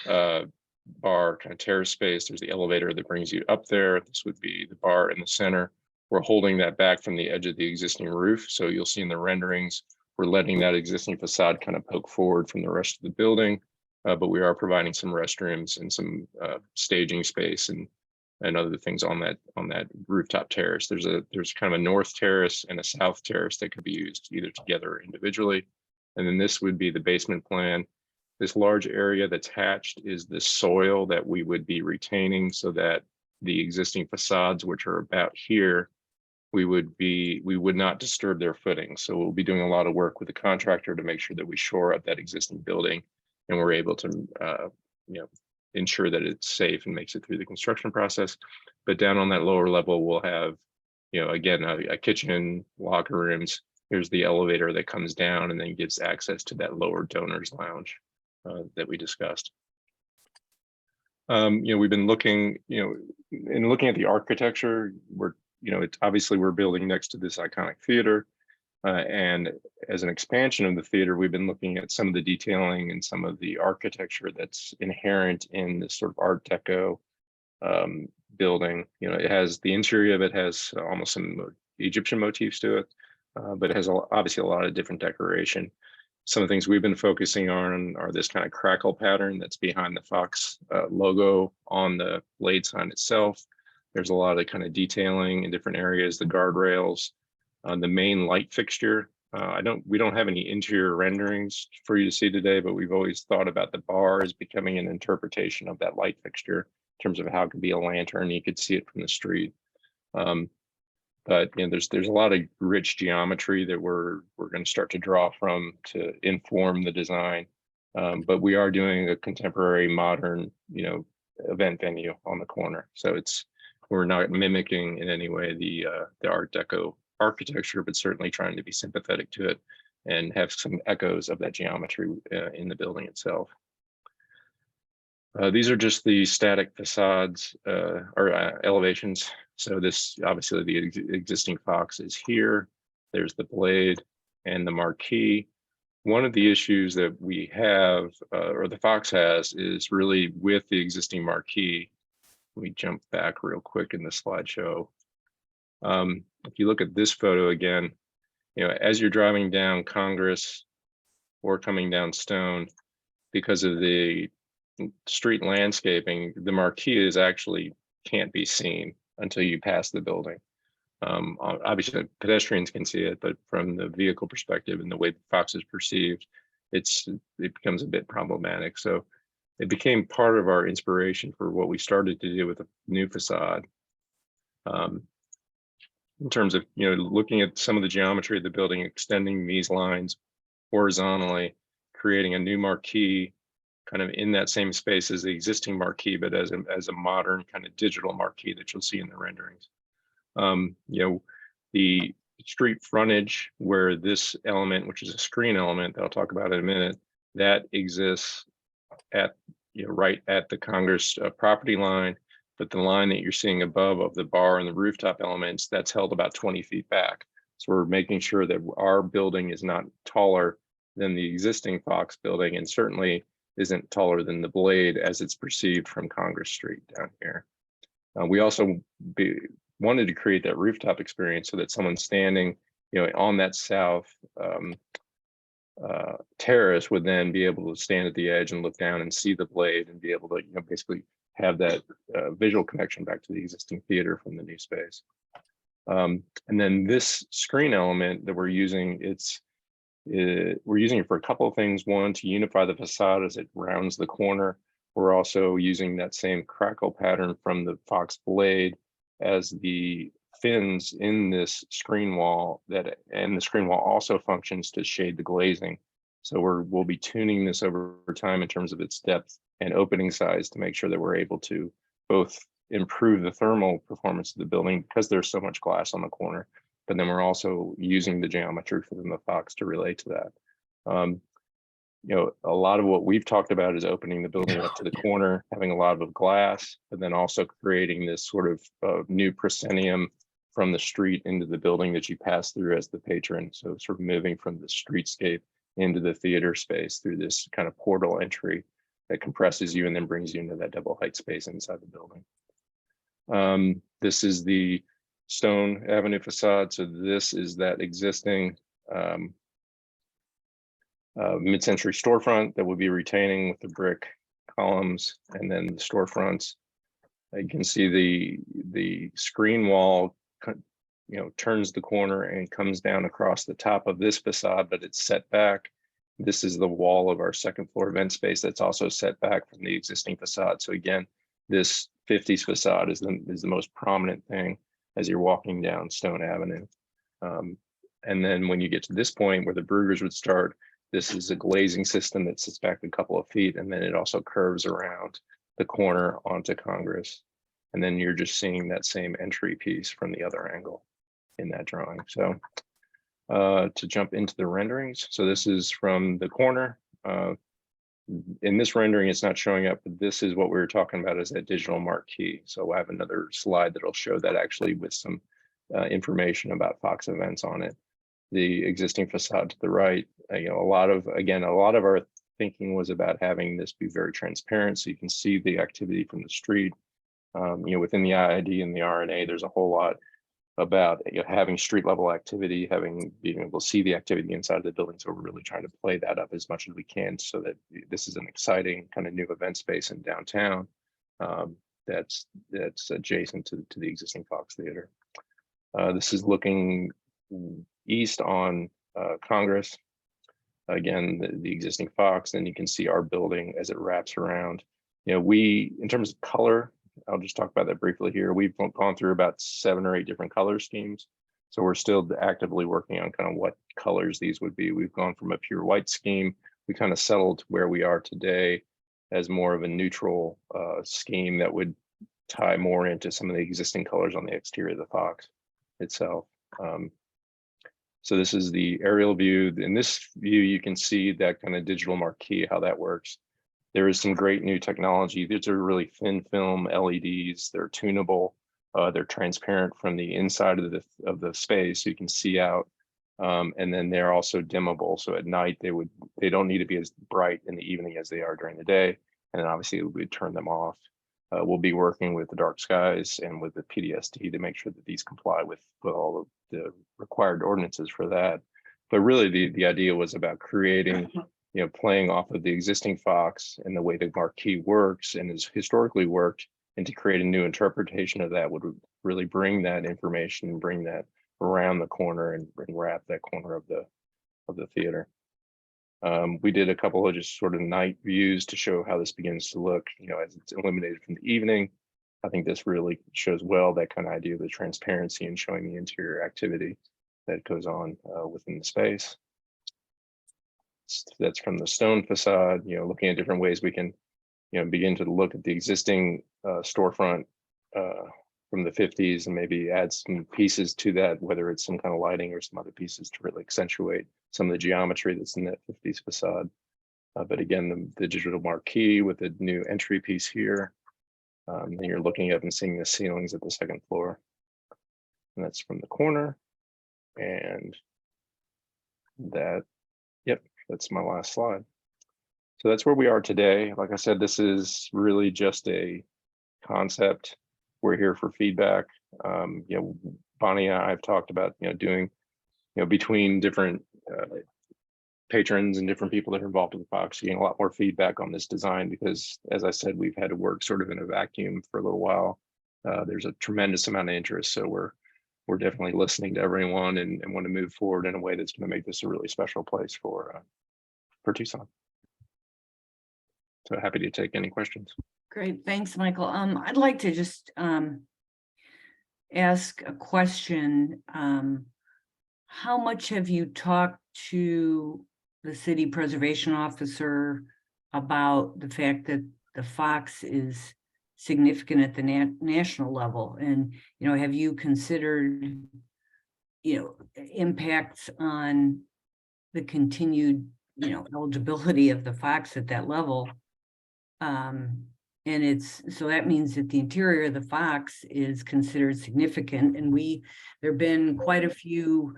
bar kind of terrace space. There's the elevator that brings you up there. This would be the bar in the center. We're holding that back from the edge of the existing roof. So you'll see in the renderings, we're letting that existing facade kind of poke forward from the rest of the building. But we are providing some restrooms and some staging space and other things on that rooftop terrace. There's kind of a north terrace and a south terrace that could be used either together or individually. And then this would be the basement plan. This large area that's hatched is the soil that we would be retaining, so that the existing facades, which are about here, we would not disturb their footing. So we'll be doing a lot of work with the contractor to make sure that we shore up that existing building, and we're able to ensure that it's safe and makes it through the construction process. But down on that lower level, we'll have, again, a kitchen, locker rooms. Here's the elevator that comes down and then gives access to that lower donors lounge that we discussed. We've been looking, in looking at the architecture, it's obviously we're building next to this iconic theater. And as an expansion of the theater, we've been looking at some of the detailing and some of the architecture that's inherent in this sort of Art Deco building. It has, the interior of it has almost some Egyptian motifs to it, but it has obviously a lot of different decoration. Some of the things we've been focusing on are this kind of crackle pattern that's behind the Fox logo on the blade sign itself. There's a lot of kind of detailing in different areas, the guardrails, the main light fixture. We don't have any interior renderings for you to see today, but we've always thought about the bar as becoming an interpretation of that light fixture in terms of how it could be a lantern. You could see it from the street. But there's a lot of rich geometry that we're going to start to draw from to inform the design. But we are doing a contemporary modern, event venue on the corner. So We're not mimicking in any way the Art Deco architecture, but certainly trying to be sympathetic to it and have some echoes of that geometry in the building itself. These are just the static facades or elevations. So this, obviously the existing Fox is here. There's the blade and the marquee. One of the issues that we have, or the Fox has, is really with the existing marquee. Let me jump back real quick in the slideshow. If you look at this photo again, you know, as you're driving down Congress or coming down Stone, because of the street landscaping, the marquee is actually can't be seen until you pass the building. Obviously pedestrians can see it, but from the vehicle perspective and the way the Fox is perceived, it becomes a bit problematic. So it became part of our inspiration for what we started to do with the new facade. In terms of, you know, looking at some of the geometry of the building, extending these lines horizontally, creating a new marquee kind of in that same space as the existing marquee, but as a modern kind of digital marquee that you'll see in the renderings. You know, the street frontage where this element, which is a screen element that I'll talk about in a minute, that exists at, you know, right at the Congress property line, but the line that you're seeing above of the bar and the rooftop elements, that's held about 20 feet back. So we're making sure that our building is not taller than the existing Fox building, and certainly isn't taller than the blade as it's perceived from Congress Street down here. We also wanted to create that rooftop experience so that someone standing, you know, on that south terrace would then be able to stand at the edge and look down and see the blade and be able to, you know, basically have that visual connection back to the existing theater from the new space. And then this screen element that we're using, we're using it for a couple of things. One, to unify the facade as it rounds the corner. We're also using that same crackle pattern from the Fox blade as the fins in this screen wall, and the screen wall also functions to shade the glazing. So we'll be tuning this over time in terms of its depth and opening size to make sure that we're able to both improve the thermal performance of the building because there's so much glass on the corner, but then we're also using the geometry from the Fox to relate to that. You know, a lot of what we've talked about is opening the building up to the corner, having a lot of glass, but then also creating this sort of new proscenium from the street into the building that you pass through as the patron. So sort of moving from the streetscape into the theater space through this kind of portal entry that compresses you and then brings you into that double height space inside the building. This is the Stone Avenue facade. So this is that existing mid-century storefront that we'll be retaining with the brick columns and then the storefronts. You can see the screen wall, you know, turns the corner and comes down across the top of this facade, but it's set back. This is the wall of our second floor event space that's also set back from the existing facade. So again, this 50s facade is the most prominent thing as you're walking down Stone Avenue. And then when you get to this point where the Brugers would start, this is a glazing system that sits back a couple of feet, and then it also curves around the corner onto Congress. And then you're just seeing that same entry piece from the other angle in that drawing. So to jump into the renderings. So this is from the corner. In this rendering, it's not showing up, but this is what we were talking about is that digital marquee. So I have another slide that'll show that actually with some information about Fox events on it. The existing facade to the right, you know, a lot of our thinking was about having this be very transparent so you can see the activity from the street. You know, within the ID and the RNA, there's a whole lot about, you know, having street level activity, being able to see the activity inside of the building. So we're really trying to play that up as much as we can so that this is an exciting kind of new event space in downtown that's adjacent to the existing Fox Theater. This is looking east on Congress. Again, the existing Fox, then you can see our building as it wraps around. You know, in terms of color, I'll just talk about that briefly here. We've gone through about 7 or 8 different color schemes. So we're still actively working on kind of what colors these would be. We've gone from a pure white scheme. We kind of settled where we are today as more of a neutral scheme that would tie more into some of the existing colors on the exterior of the Fox itself. So this is the aerial view. In this view, you can see that kind of digital marquee, how that works. There is some great new technology. These are really thin film LEDs. They're tunable. They're transparent from the inside of the space, so you can see out. And then they're also dimmable. So at night, they don't need to be as bright in the evening as they are during the day. And then obviously we would turn them off. We'll be working with the dark skies and with the PDST to make sure that these comply with all of the required ordinances for that. But really the idea was about creating, playing off of the existing Fox and the way the marquee works and has historically worked, and to create a new interpretation of that would really bring that information and bring that around the corner and wrap that corner of the theater. We did a couple of just sort of night views to show how this begins to look, as it's illuminated from the evening. I think this really shows well that kind of idea of the transparency and showing the interior activity that goes on within the space. That's from the stone facade, looking at different ways we can, begin to look at the existing storefront from the 50s and maybe add some pieces to that, whether it's some kind of lighting or some other pieces to really accentuate some of the geometry that's in that 50s facade. But again, the digital marquee with the new entry piece here. And you're looking up and seeing the ceilings at the second floor. And that's from the corner. And that's my last slide. So that's where we are today. Like I said, this is really just a concept. We're here for feedback. Bonnie and I have talked about, doing, between different patrons and different people that are involved with the Fox, getting a lot more feedback on this design, because as I said, we've had to work sort of in a vacuum for a little while. There's a tremendous amount of interest. So we're definitely listening to everyone and want to move forward in a way that's going to make this a really special place for Tucson. So happy to take any questions. Great, thanks, Michael. I'd like to just ask a question. How much have you talked to the city preservation officer about the fact that the Fox is significant at the national level? And, have you considered, impacts on the continued, eligibility of the Fox at that level? And so that means that the interior of the Fox is considered significant, and there have been quite a few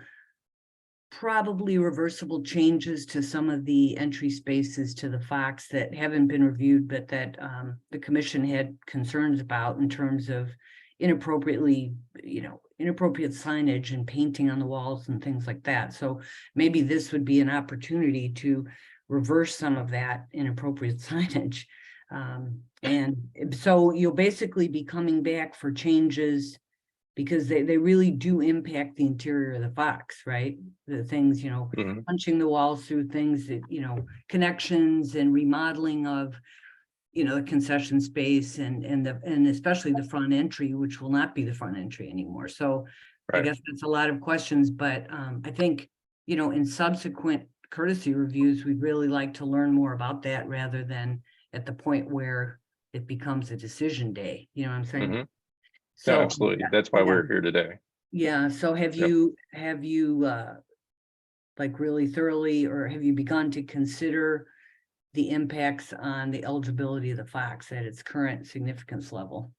probably reversible changes to some of the entry spaces to the Fox that haven't been reviewed, but that the commission had concerns about in terms of inappropriate signage and painting on the walls and things like that. So maybe this would be an opportunity to reverse some of that inappropriate signage. And so you'll basically be coming back for changes because they really do impact the interior of the Fox, right? The things, punching the walls through things that, connections and remodeling of, the concession space and especially the front entry, which will not be the front entry anymore. So right. I guess that's a lot of questions, but I think, in subsequent courtesy reviews, we'd really like to learn more about that rather than at the point where it becomes a decision day. You know what I'm saying? Mm-hmm. So yeah, absolutely. That's why we're here today. Yeah. So have you like really thoroughly, or have you begun to consider the impacts on the eligibility of the Fox at its current significance level?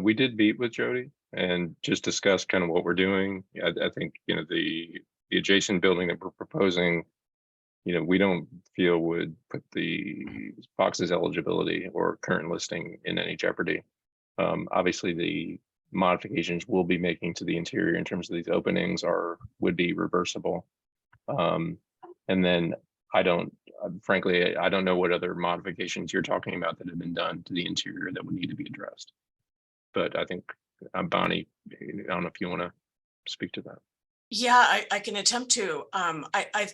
We did meet with Jody and just discuss kind of what we're doing. I think, the adjacent building that we're proposing, we don't feel would put the Fox's eligibility or current listing in any jeopardy. Obviously, the modifications we'll be making to the interior in terms of these openings would be reversible. And then frankly, I don't know what other modifications you're talking about that have been done to the interior that would need to be addressed. But I think, Bonnie, I don't know if you want to speak to that. Yeah, I can attempt to.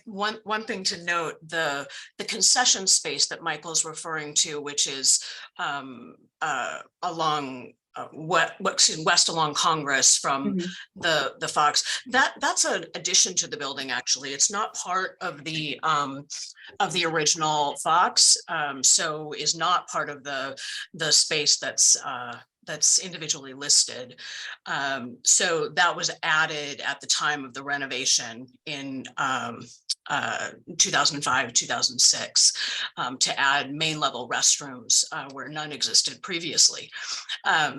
One thing to note, the concession space that Michael's referring to, which is along west along Congress from the Fox. That's an addition to the building. Actually, it's not part of the original Fox, so is not part of the space that's individually listed. So that was added at the time of the renovation in 2005, 2006, to add main level restrooms where none existed previously.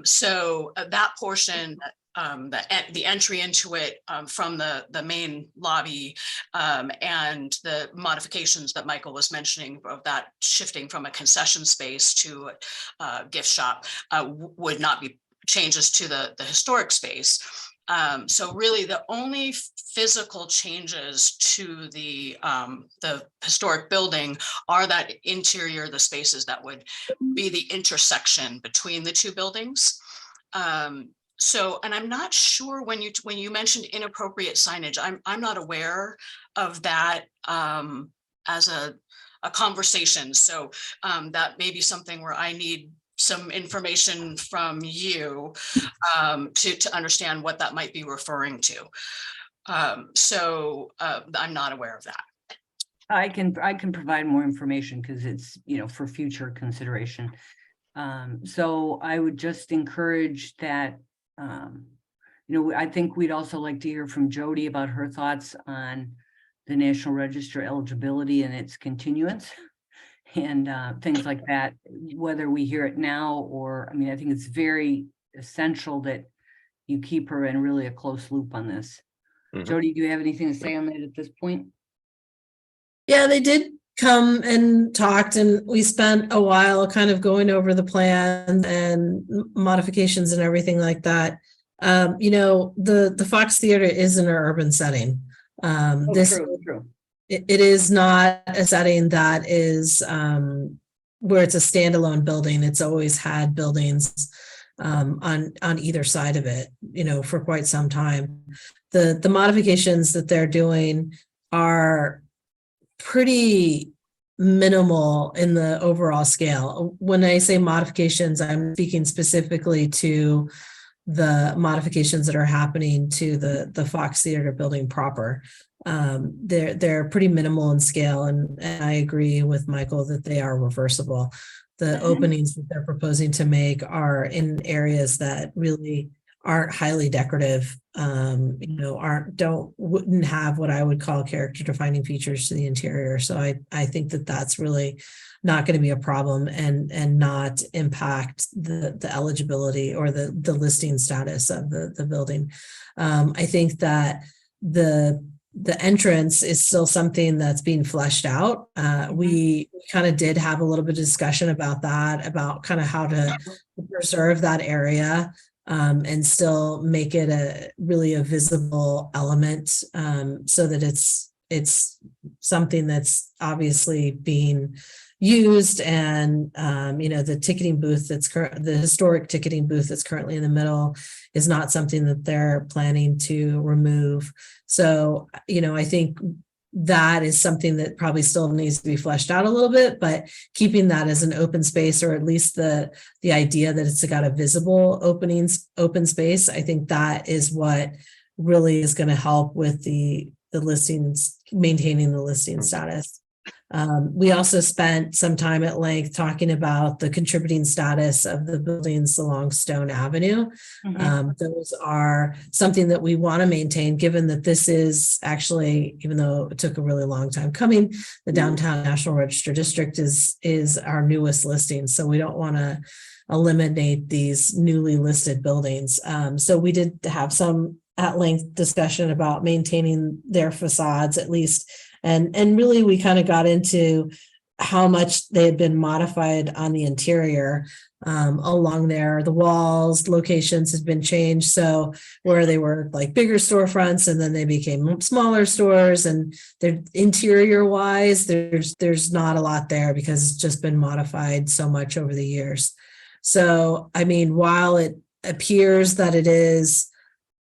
So that portion, the entry into it from the main lobby and the modifications that Michael was mentioning of that shifting from a concession space to a gift shop would not be changes to the historic space. So really the only physical changes to the historic building are that interior, the spaces that would be the intersection between the two buildings. So, and I'm not sure when you mentioned inappropriate signage, I'm not aware of that as a conversation. So that may be something where I need some information from you to understand what that might be referring to. So I'm not aware of that. I can provide more information because it's, for future consideration. So I would just encourage that, I think we'd also like to hear from Jody about her thoughts on the National Register eligibility and its continuance and things like that, whether we hear it now or, I think it's very essential that you keep her in really a close loop on this. Jody, do you have anything to say on that at this point? Yeah, they did come and talked, and we spent a while kind of going over the plan and modifications and everything like that. The Fox Theater is in an urban setting. True. It is not a setting that is where it's a standalone building. It's always had buildings on either side of it, for quite some time. The modifications that they're doing are pretty minimal in the overall scale. When I say modifications, I'm speaking specifically to the modifications that are happening to the Fox Theater building proper. They're pretty minimal in scale, and I agree with Michael that they are reversible. The openings that they're proposing to make are in areas that really aren't highly decorative, wouldn't have what I would call character defining features to the interior. So I think that that's really not going to be a problem and not impact the eligibility or the listing status of the building. I think that the entrance is still something that's being fleshed out. We kind of did have a little bit of discussion about that, about kind of how to preserve that area and still make it a visible element so that it's something that's obviously being used. And the ticketing booth the historic ticketing booth that's currently in the middle is not something that they're planning to remove. So I think that is something that probably still needs to be fleshed out a little bit, but keeping that as an open space, or at least the idea that it's got a visible open space, I think that is what really is going to help with the listings, maintaining the listing status. We also spent some time at length talking about the contributing status of the buildings along Stone Avenue. Those are something that we want to maintain, given that this is actually, even though it took a really long time coming, the Downtown National Register District is our newest listing. So we don't want to eliminate these newly listed buildings. So we did have some at length discussion about maintaining their facades, at least. And really, we kind of got into how much they had been modified on the interior along there. The walls, locations has been changed. So where they were like bigger storefronts, and then they became smaller stores, and they're interior wise, there's not a lot there because it's just been modified so much over the years. So, while it appears that it is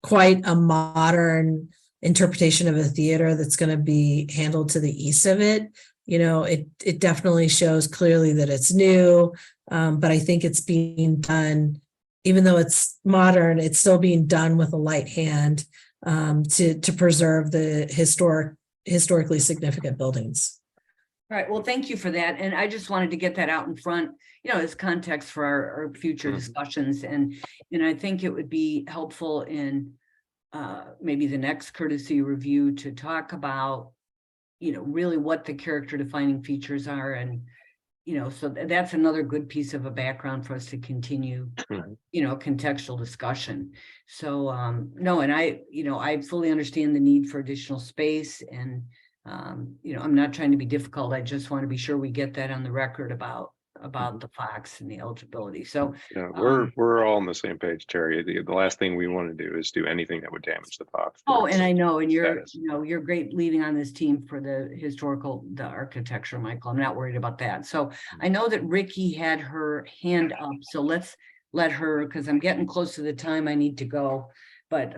quite a modern interpretation of a theater that's going to be handled to the east of it, it definitely shows clearly that it's new, but I think it's being done even though it's modern, it's still being done with a light hand to preserve the historically significant buildings. All right, well, thank you for that. And I just wanted to get that out in front, as context for our future discussions. And I think it would be helpful in maybe the next courtesy review to talk about, really what the character defining features are. And, so that's another good piece of a background for us to continue, contextual discussion. So, no, and I fully understand the need for additional space, and I'm not trying to be difficult. I just want to be sure we get that on the record about the Fox and the eligibility. So yeah, we're all on the same page, Terry. The last thing we want to do is do anything that would damage the Fox. oh, and I know, and you're status. you're great leading on this team for the architecture, Michael. I'm not worried about that. So I know that Ricky had her hand up, so let's let her, because I'm getting close to the time I need to go, but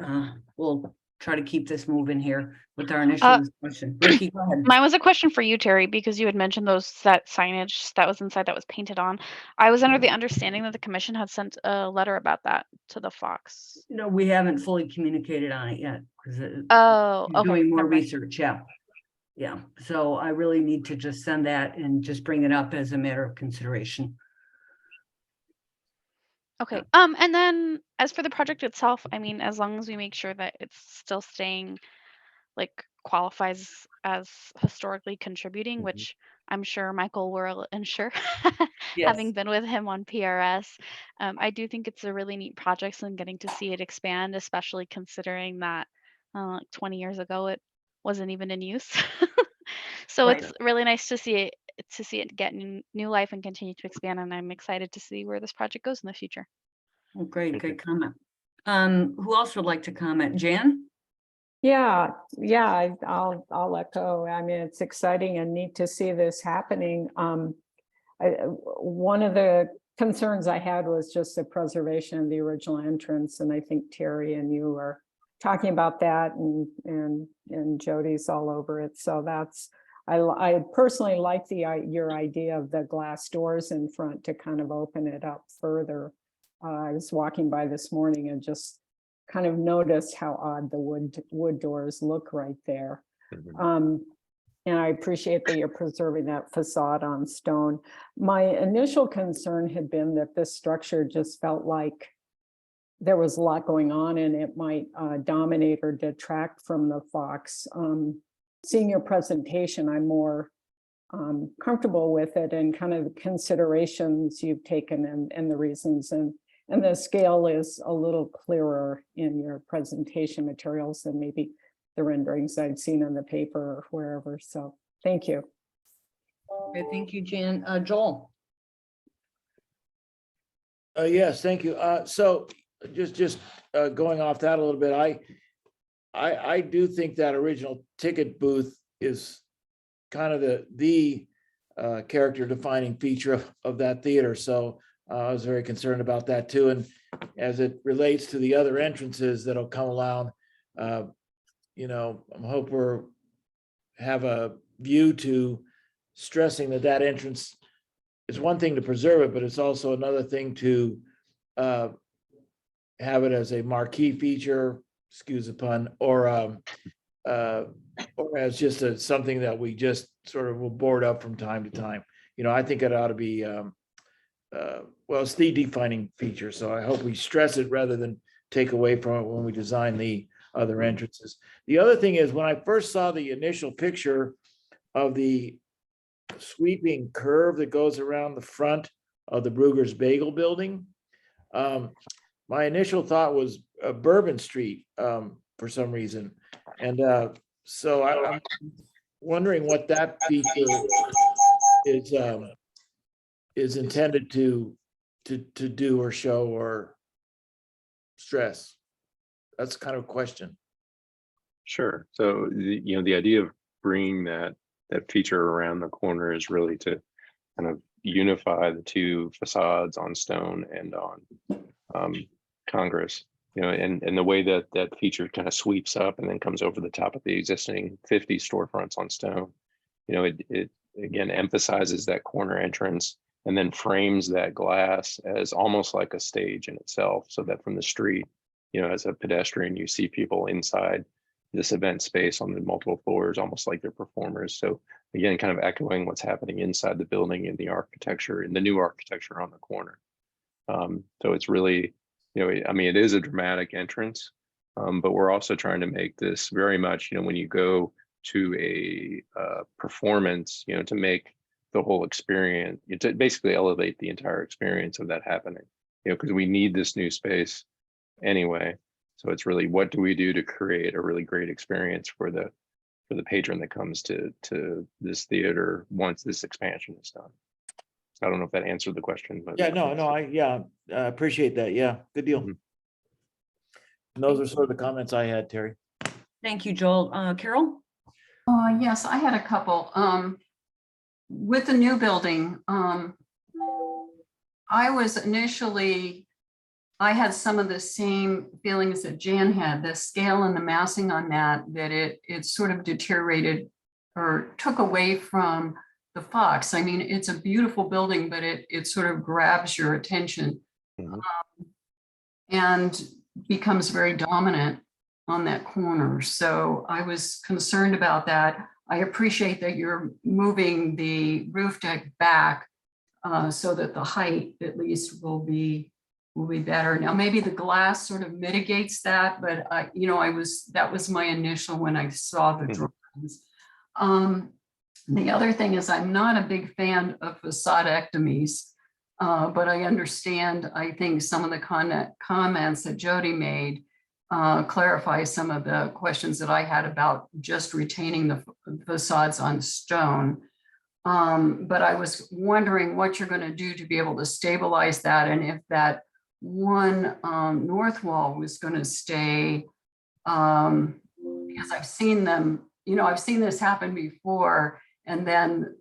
we'll try to keep this moving here with our initial discussion. Ricky, go ahead. Mine was a question for you, Terry, because you had mentioned that signage that was inside that was painted on. I was under the understanding that the commission had sent a letter about that to the Fox. No, we haven't fully communicated on it yet because Oh, okay. doing more never mind. research. Yeah. So I really need to just send that and just bring it up as a matter of consideration. Okay. And then as for the project itself, I mean, as long as we make sure that it's still staying, like, qualifies as historically contributing, which I'm sure Michael will ensure, having been with him on PRS. I do think it's a really neat project, and getting to see it expand, especially considering that 20 years ago it wasn't even in use. So Right. it's really nice to see it get new life and continue to expand, and I'm excited to see where this project goes in the future. Well, great comment. Who else would like to comment? Jan? Yeah, I'll echo. I mean, it's exciting and neat to see this happening. One of the concerns I had was just the preservation of the original entrance, and I think Terry and you are talking about that, and Jody's all over it. So I personally like your idea of the glass doors in front to kind of open it up further. I was walking by this morning and just kind of noticed how odd the wood doors look right there. And I appreciate that you're preserving that facade on stone. My initial concern had been that this structure just felt like there was a lot going on and it might dominate or detract from the Fox. Seeing your presentation, I'm more comfortable with it and kind of the considerations you've taken and the reasons, and the scale is a little clearer in your presentation materials than maybe the renderings I'd seen in the paper or wherever. So thank you. Okay, thank you, Jan. Joel? Yes, thank you. So just going off that a little bit, I do think that original ticket booth is kind of the character defining feature of that theater. So I was very concerned about that too. And as it relates to the other entrances that'll come along, I hope have a view to stressing that entrance is one thing to preserve it, but it's also another thing to have it as a marquee feature, excuse the pun, or as just something that we just sort of will board up from time to time. I think it ought to be, it's the defining feature. So I hope we stress it rather than take away from it when we design the other entrances. The other thing is, when I first saw the initial picture of the sweeping curve that goes around the front of the Brugger's Bagel building, my initial thought was Bourbon Street for some reason. And so I'm wondering what that feature is intended to do or show or stress. That's kind of a question. Sure. So the idea of bringing that feature around the corner is really to kind of unify the two facades on Stone and on Congress. And the way that feature kind of sweeps up and then comes over the top of the existing 50 storefronts on Stone. It again emphasizes that corner entrance and then frames that glass as almost like a stage in itself, so that from the street, as a pedestrian, you see people inside this event space on the multiple floors, almost like they're performers. So again, kind of echoing what's happening inside the building in the architecture, in the new architecture on the corner. So it's really, I mean, it is a dramatic entrance, but we're also trying to make this very much, when you go to a performance, to make the whole experience, to basically elevate the entire experience of that happening, because we need this new space anyway. So it's really, what do we do to create a really great experience for the patron that comes to this theater once this expansion is done. I don't know if that answered the question, but Yeah, no, I appreciate that. Yeah, good deal. Mhm. And those are sort of the comments I had, Terry. Thank you, Joel. Carol? Yes, I had a couple. With the new building, I had some of the same feelings that Jan had, the scale and the massing on that it sort of deteriorated or took away from the Fox. I mean, it's a beautiful building, but it sort of grabs your attention and becomes very dominant on that corner. So I was concerned about that. I appreciate that you're moving the roof deck back so that the height at least will be better. Now, maybe the glass sort of mitigates that, but that was my initial when I saw the drawings. The other thing is I'm not a big fan of facadectomies, but I understand, I think some of the comments that Jody made clarify some of the questions that I had about just retaining the facades on stone. But I was wondering what you're going to do to be able to stabilize that, and if that one north wall was going to stay, because I've seen them, I've seen this happen before, and then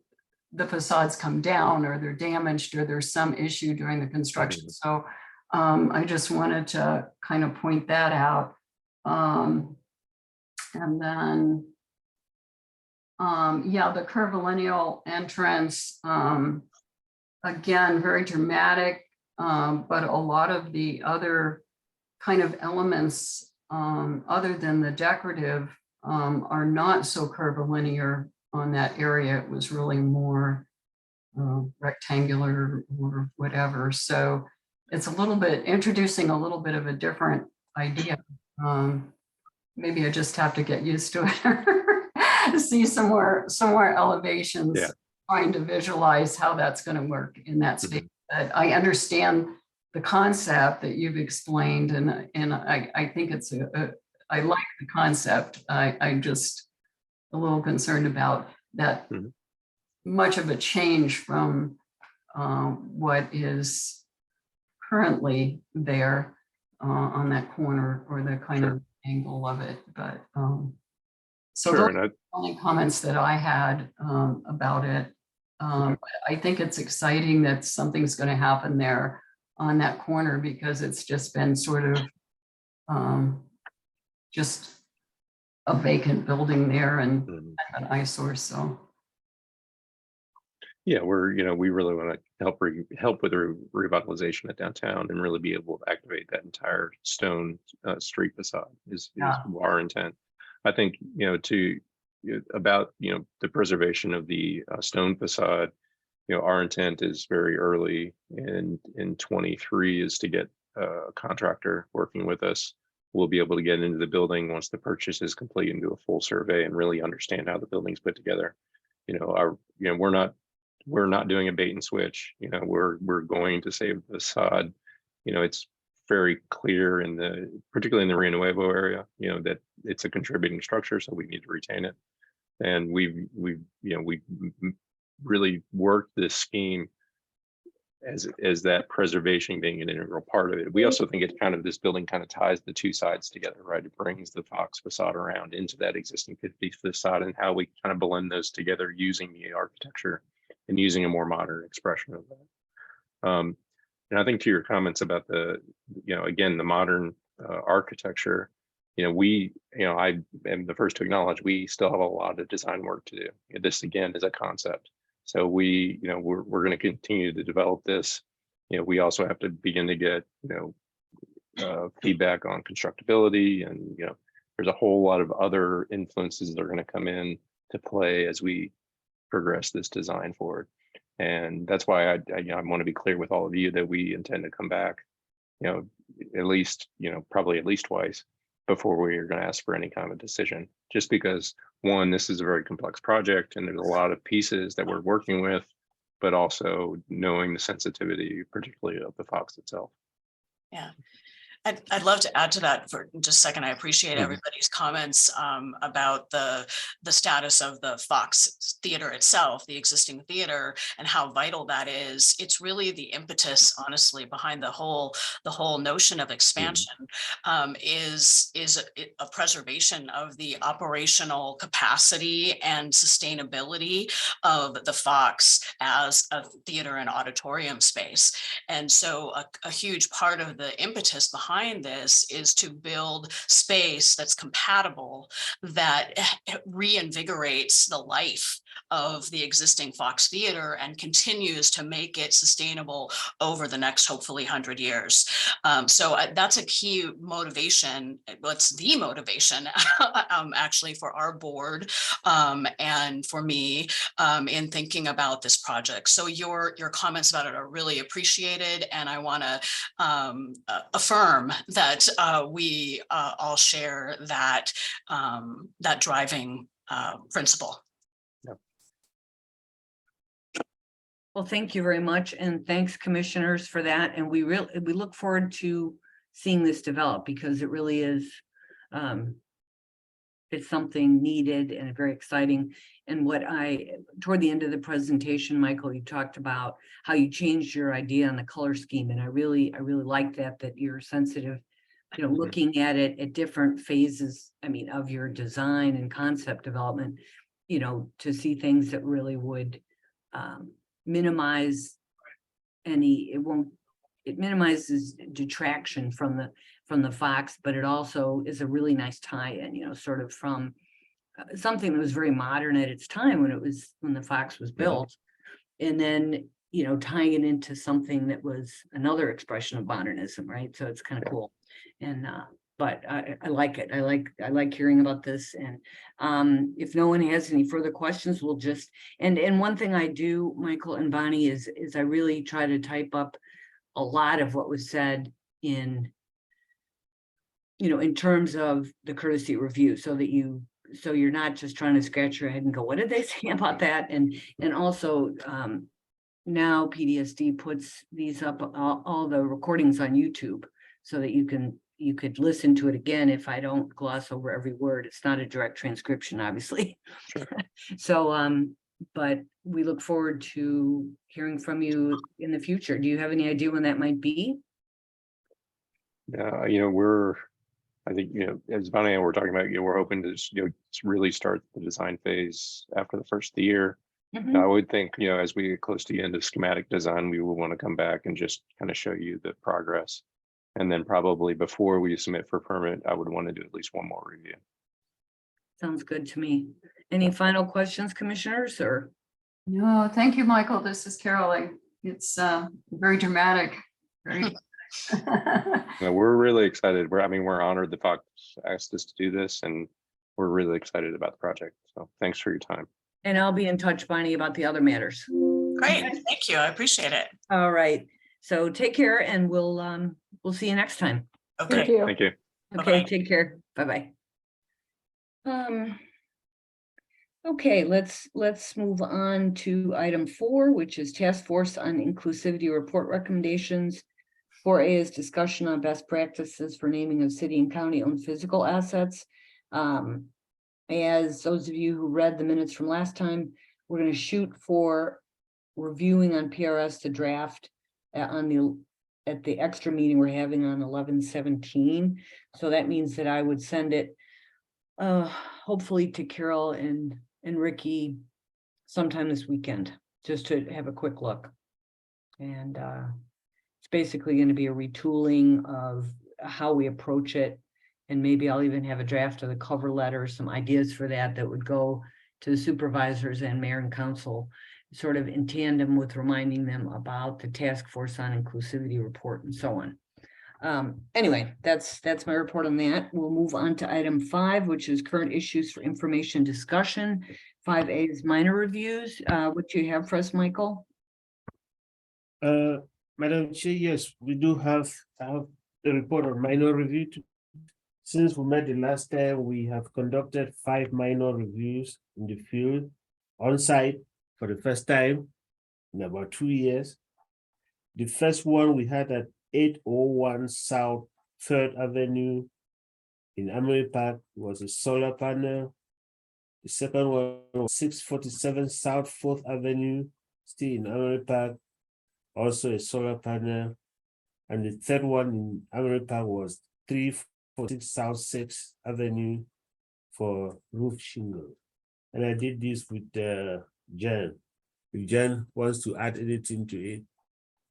the facades come down or they're damaged or there's some issue during the construction. So I just wanted to kind of point that out. And then, the curvilineal entrance, again, very dramatic, but a lot of the other kind of elements, other than the decorative, are not so curvilinear on that area. It was really more rectangular or whatever. So it's a little bit introducing a little bit of a different idea. Maybe I just have to get used to it. See some more elevations, trying to visualize how that's going to work in that space. But I understand the concept that you've explained, and I think it's I like the concept. I'm just a little concerned about that much of a change from what is currently there on that corner, or the kind of angle of it. But so those are the only comments that I had about it. I think it's exciting that something's going to happen there on that corner, because it's just been sort of just a vacant building there and an eyesore. So yeah, we really want to help with the revitalization of downtown and really be able to activate that entire stone street facade is our intent. I think about the preservation of the stone facade. Our intent is very early in 23 is to get a contractor working with us. We'll be able to get into the building once the purchase is complete and do a full survey and really understand how the building's put together. We're not doing a bait and switch. We're going to save the facade. It's very clear particularly in the Rio Nuevo area, that it's a contributing structure, so we need to retain it. And we've really worked this scheme as that preservation being an integral part of it. We also think this building kind of ties the two sides together, right? It brings the Fox facade around into that existing 50 facade, and how we kind of blend those together using the architecture and using a more modern expression of that. And I think to your comments about again, the modern architecture, I am the first to acknowledge we still have a lot of design work to do. This again is a concept. So we're going to continue to develop this. We also have to begin to get, feedback on constructability, and, there's a whole lot of other influences that are going to come in to play as we progress this design forward. And that's why I want to be clear with all of you that we intend to come back, at least, probably at least twice before we are going to ask for any kind of decision, just because, one, this is a very complex project and there's a lot of pieces that we're working with, but also knowing the sensitivity, particularly of the Fox itself. Yeah. I'd love to add to that for just a second. I appreciate Mhm. everybody's comments about the status of the Fox Theater itself, the existing theater, and how vital that is. It's really the impetus, honestly, behind the whole notion of expansion is a preservation of the operational capacity and sustainability of the Fox as a theater and auditorium space. And so a huge part of the impetus behind this is to build space that's compatible, that reinvigorates the life of the existing Fox Theater and continues to make it sustainable over the next, hopefully, 100 years. So that's a key motivation. What's the motivation actually for our board and for me in thinking about this project. So your comments about it are really appreciated, and I want to affirm that we all share that that driving principle. Well, thank you very much. And thanks, commissioners, for that. And we look forward to seeing this develop, because it really is, it's something needed and very exciting. And toward the end of the presentation, Michael, you talked about how you changed your idea on the color scheme. And I really like that you're sensitive, looking at it at different phases, of your design and concept development, to see things that really would minimize it minimizes detraction from the Fox, but it also is a really nice tie-in, sort of from something that was very modern at its time when the Fox was built, and then tying it into something that was another expression of modernism, right? So it's kind of cool. And but I like it. I like hearing about this. And if no one has any further questions, we'll just and one thing I do, Michael and Bonnie, is I really try to type up a lot of what was said in terms of the courtesy review, so you're not just trying to scratch your head and go, what did they say about that? And also now PDSD puts these up, all the recordings on YouTube, so that you could listen to it again if I don't gloss over every word. It's not a direct transcription, obviously. Sure. So, but we look forward to hearing from you in the future. Do you have any idea when that might be? Yeah, I think, as Bonnie and I were talking about, we're hoping to really start the design phase after the first of the year. Mhm. I would think, as we get close to the end of schematic design, we will want to come back and just kind of show you the progress. And then probably before we submit for permit, I would want to do at least one more review. Sounds good to me. Any final questions, commissioners, or? No, thank you, Michael. This is Carol. It's very dramatic. Very. We're really excited. We're honored the Fox asked us to do this, and we're really excited about the project. So thanks for your time. And I'll be in touch, Bonnie, about the other matters. Great, thank you. I appreciate it. All right. So take care, and we'll see you next time. Okay. Thank you. Thank you. Okay, Bye-bye. take care. Bye-bye. Okay, let's move on to item 4, which is Task Force on Inclusivity Report Recommendations. 4A is discussion on best practices for naming of city and county owned physical assets. As those of you who read the minutes from last time, we're going to shoot for reviewing on PRS the draft at the extra meeting we're having on 11/17. So that means that I would send it hopefully to Carol and Ricky sometime this weekend, just to have a quick look. And it's basically going to be a retooling of how we approach it. And maybe I'll even have a draft of the cover letter, some ideas for that would go to the supervisors and mayor and council. sort of in tandem with reminding them about the task force on inclusivity report and so on. Anyway, that's my report on that. We'll move on to item 5, which is current issues for information discussion. 5A is minor reviews. What do you have for us, Michael? Madam Chair, yes, we do have a report on minor review. Since we met the last time, we have conducted 5 minor reviews in the field on site for the first time in about 2 years. The first one we had at 801 South 3rd Avenue in Amory Park was a solar panel. The second one was 647 South 4th Avenue, still in Amory Park, also a solar panel. And the third one in Amory Park was 346 South 6th Avenue for roof shingle. And I did this with Jan. If Jan wants to add anything to it,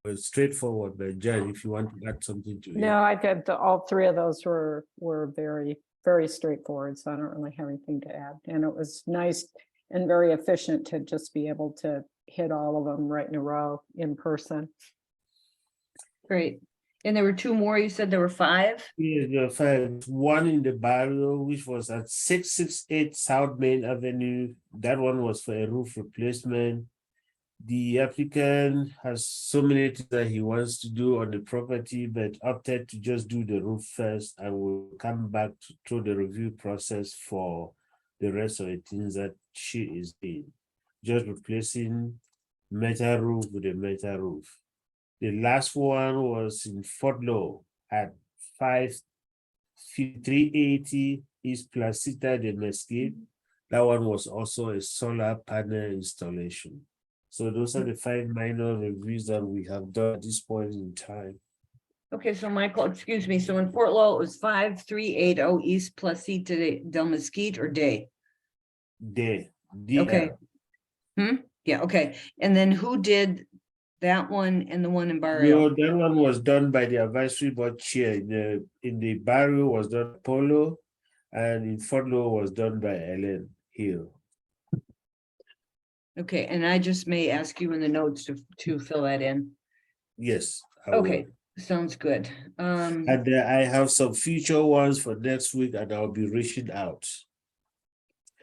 it's straightforward, but Jan, if you want to add something to it. No, I did, all 3 of those were very, very straightforward, so I don't really have anything to add. And it was nice and very efficient to just be able to hit all of them right in a row in person. Great. And there were 2 more, you said there were 5? Yeah, there were 5. One in the barrio, which was at 668 South Main Avenue. That one was for a roof replacement. The applicant has so many things that he wants to do on the property, but opted to just do the roof first and will come back through the review process for the rest of the things that she is doing. Just replacing metal roof with a metal roof. The last one was in Fort Law at 380 East Placita de Mesquite. That one was also a solar panel installation. So those are the 5 minor reviews that we have done at this point in time. Okay, so Michael, excuse me, so in Fort Law, it was 5380 East Placita del Mesquite or Day? Day. Okay. Yeah, okay. And then who did that one and the one in Barrio? No, that one was done by the advisory board chair. In the Barrio was done Polo, and in Fort Law was done by Ellen Hill. Okay, and I just may ask you in the notes to fill that in. Yes. Okay, sounds good. And I have some future ones for next week, and I'll be reaching out.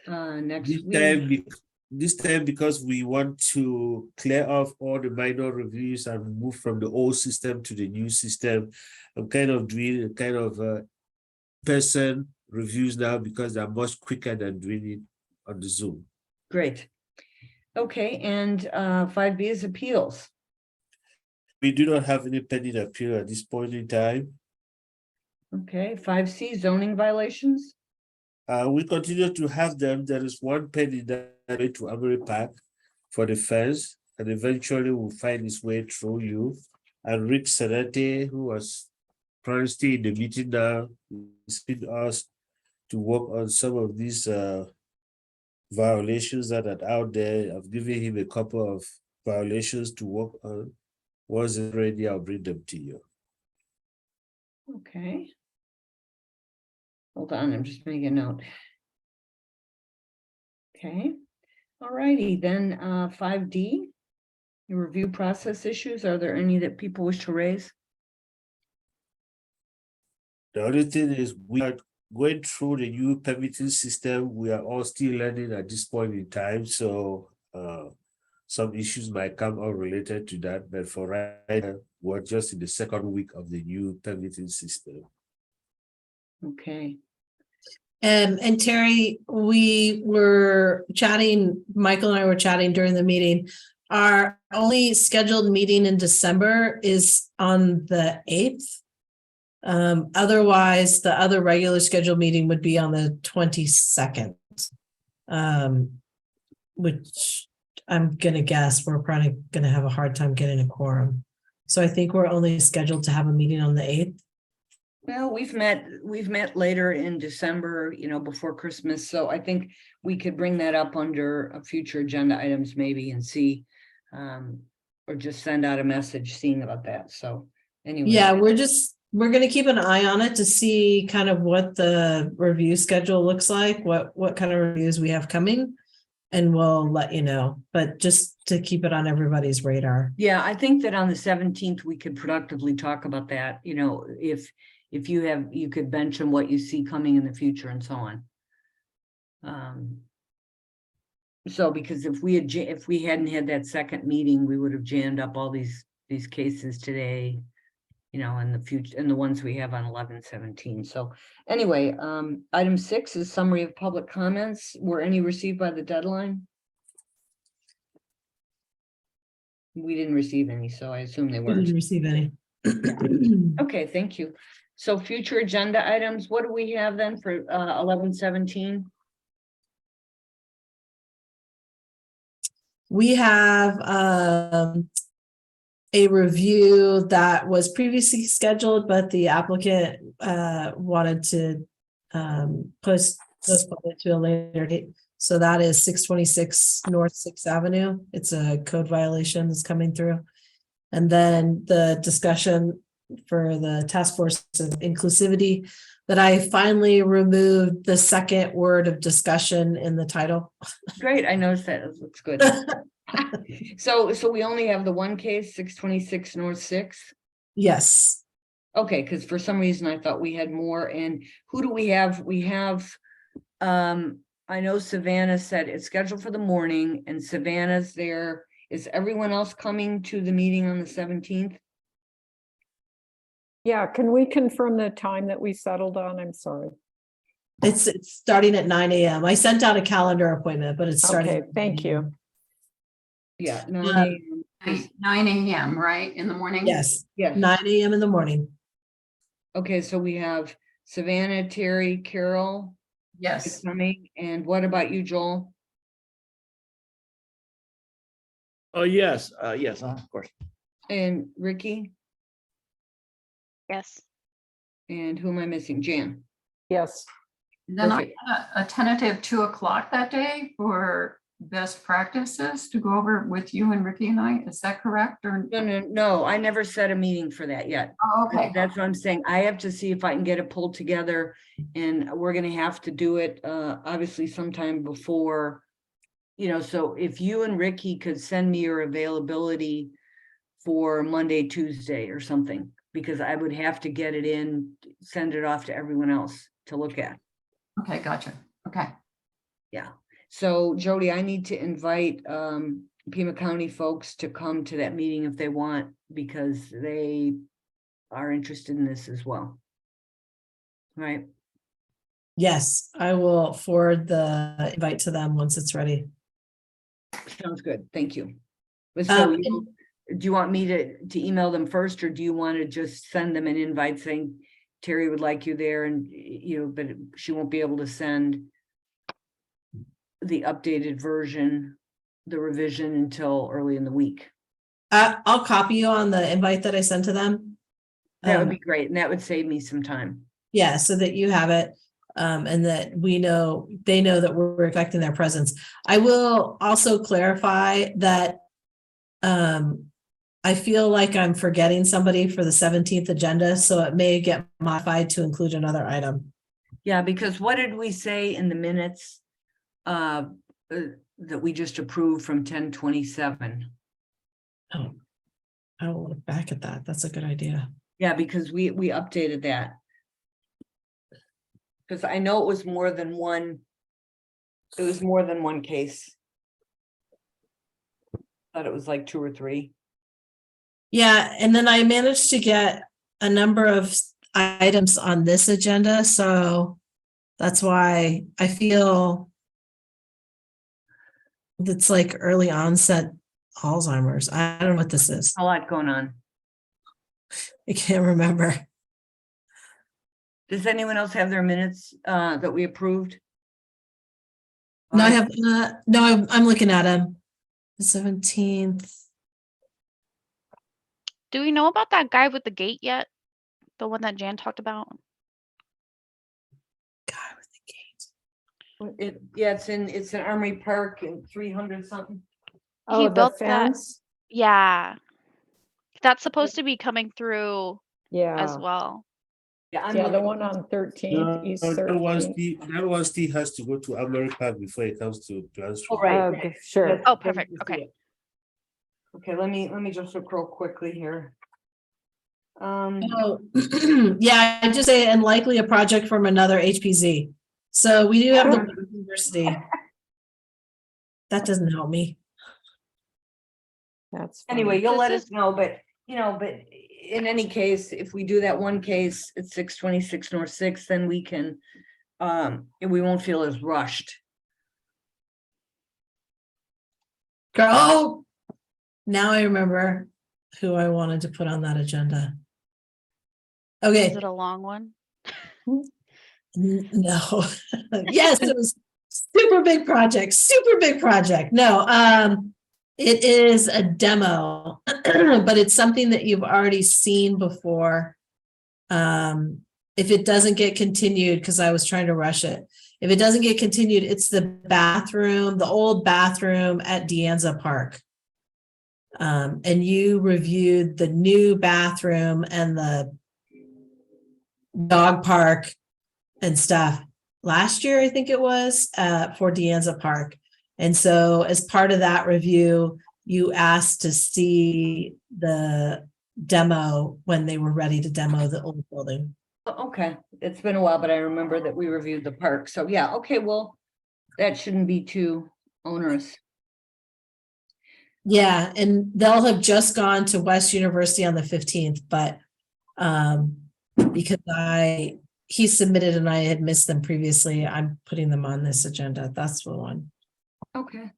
Next This week. This time, because we want to clear off all the minor reviews and move from the old system to the new system, I'm kind of doing a kind of person reviews now because they're much quicker than doing it on the Zoom. Great. Okay, and 5B is appeals. We do not have any pending appeal at this point in time. Okay, 5C zoning violations. We continue to have them. There is one pending that way to Amory Park for the fence, and eventually will find its way through you. And Rick Serete, who was currently in the meeting now, is with us to work on some of these violations that are out there. I've given him a couple of violations to work on. Once it's ready, I'll bring them to you. Okay. Hold on, I'm just making a note. Okay, all righty, then 5D, your review process issues. Are there any that people wish to raise? The other thing is we are going through the new permitting system. We are all still learning at this point in time. So some issues might come out related to that. But for right now, we're just in the 2nd week of the new permitting system. Okay. And Terry, we were chatting, Michael and I were chatting during the meeting. Our only scheduled meeting in December is on the 8th. Otherwise, the other regular scheduled meeting would be on the 22nd. Which I'm gonna guess we're probably gonna have a hard time getting a quorum. So I think we're only scheduled to have a meeting on the 8th. Well, we've met later in December, before Christmas. So I think we could bring that up under a future agenda items maybe and see, or just send out a message seeing about that. So anyway. Yeah, we're gonna keep an eye on it to see kind of what the review schedule looks like, what kind of reviews we have coming. and we'll let you know, but just to keep it on everybody's radar. Yeah, I think that on the 17th, we could productively talk about that, you know, if you could mention what you see coming in the future and so on. So because if we hadn't had that second meeting, we would have jammed up all these cases today, you know, in the future, and the ones we have on 11/17. So anyway, item 6 is summary of public comments. Were any received by the deadline? We didn't receive any, so I assume they We didn't weren't. receive any. Okay, thank you. So future agenda items, what do we have then for 11/17? We have a review that was previously scheduled, but the applicant wanted to postpone it to a later date. So that is 626 North 6th Avenue. It's a code violation that's coming through. And then the discussion for the task force of inclusivity, that I finally removed the second word of discussion in the title. Great, I noticed that. It looks good. So we only have the one case, 626 North 6th? Yes. Okay, because for some reason I thought we had more. And who do we have? We have, I know Savannah said it's scheduled for the morning, and Savannah's there. Is everyone else coming to the meeting on the 17th? Yeah, can we confirm the time that we settled on? I'm sorry. It's starting at 9 a.m. I sent out a calendar appointment, but it's starting. Okay, thank you. Yeah, 9 a.m., right, in the morning? Yes, Yes. 9 a.m. in the morning. Okay, so we have Savannah, Terry, Carol. Yes. Coming, and what about you, Joel? Oh, yes, yes, of course. And Ricky? Yes. And who am I missing? Jan? Yes. Then I Perfect. had a tentative 2 o'clock that day for best practices to go over with you and Ricky and I. Is that correct? Or No, I never set a meeting for that yet. Oh, okay. That's what I'm saying. I have to see if I can get it pulled together, and we're gonna have to do it, obviously sometime before, you know, so if you and Ricky could send me your availability for Monday, Tuesday or something, because I would have to get it in, send it off to everyone else to look at. Okay, gotcha. Okay. Yeah. So Jody, I need to invite Pima County folks to come to that meeting if they want, because they are interested in this as well. Right? Yes, I will forward the invite to them once it's ready. Sounds good. Thank you. But so and- do you want me to email them first, or do you want to just send them an invite saying Terry would like you there, and you know, but she won't be able to send the updated version, the revision, until early in the week? I'll copy you on the invite that I sent to them. That would be great, and that would save me some time. Yeah, so that you have it, and that they know that we're affecting their presence. I will also clarify that I feel like I'm forgetting somebody for the 17th agenda, so it may get modified to include another item. Yeah, because what did we say in the minutes that we just approved from 10/27? Oh, I will look back at that. That's a good idea. Yeah, because we updated that. Because I know it was more than one. It was more than one case. Thought it was like 2 or 3. Yeah, and then I managed to get a number of items on this agenda, so that's why I feel it's like early onset Alzheimer's. I don't know what this is. A lot going on. I can't remember. Does anyone else have their minutes that we approved? No, I have no, I'm looking at them. The 17th. Do we know about that guy with the gate yet? The one that Jan talked about? Yeah, it's in Armory Park in 300 something. Oh, He the built that. fence? Yeah. That's supposed to be coming through Yeah. as well. Yeah, I'm Yeah, the looking- one on 13th, No, East that one 13th. still has to go to America before it comes to transfer. Oh, right. Okay, sure. Yes, Oh, yes, perfect. yes, Okay. yes. Okay, let me just look real quickly here. Oh, yeah, I just say, and likely a project from another HPZ. So we do have the university. That doesn't help me. That's funny. Anyway, you'll This let is- us know, but in any case, if we do that one case at 626 North 6, then we can, we won't feel as rushed. Oh, now I remember who I wanted to put on that agenda. Okay. Is it a long one? No. Yes, it was super big project. No, it is a demo, but it's something that you've already seen before. If it doesn't get continued, because I was trying to rush it. If it doesn't get continued, it's the bathroom, the old bathroom at De Anza Park. And you reviewed the new bathroom and the dog park and stuff last year, I think it was, for De Anza Park. And so as part of that review, you asked to see the demo when they were ready to demo the old building. Okay, it's been a while, but I remember that we reviewed the park. So yeah, okay, well, that shouldn't be too onerous. Yeah, and they'll have just gone to West University on the 15th, but because he submitted and I had missed them previously, I'm putting them on this agenda. That's the one. Okay.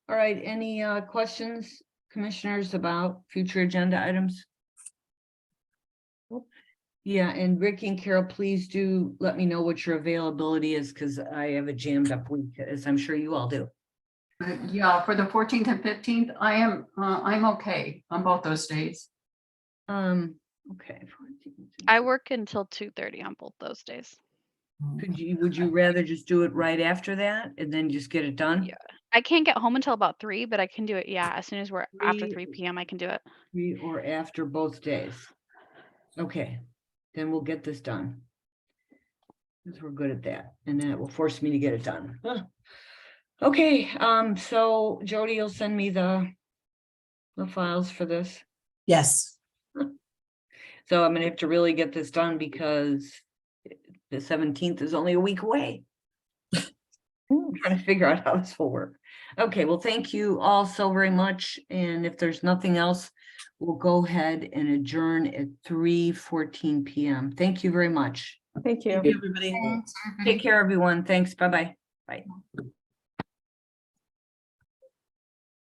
All right, any questions, commissioners, about future agenda items? Yeah, and Rick and Carol, please do let me know what your availability is, because I have a jammed up week, as I'm sure you all do. Yeah, for the 14th and 15th, I'm okay on both those days. Okay. I work until 2:30 on both those days. Would you rather just do it right after that and then just get it done? Yeah. I can't get home until about 3, but I can do it. Yeah, as soon as we're after 3 3 p.m., I can do it. 3 or after both days. Okay, then we'll get this done. Because we're good at that, and then it will force me to get it done. Huh. Okay, so Jody, you'll send me the files for this. Yes. So I'm gonna have to really get this done because the 17th is only a week away. I'm trying to figure out how this will work. Okay, well, thank you all so very much. And if there's nothing else, we'll go ahead and adjourn at 3:14 p.m. Thank you very much. Thank you. Thank you, everybody. Take care, everyone. Thanks. Bye-bye. Bye.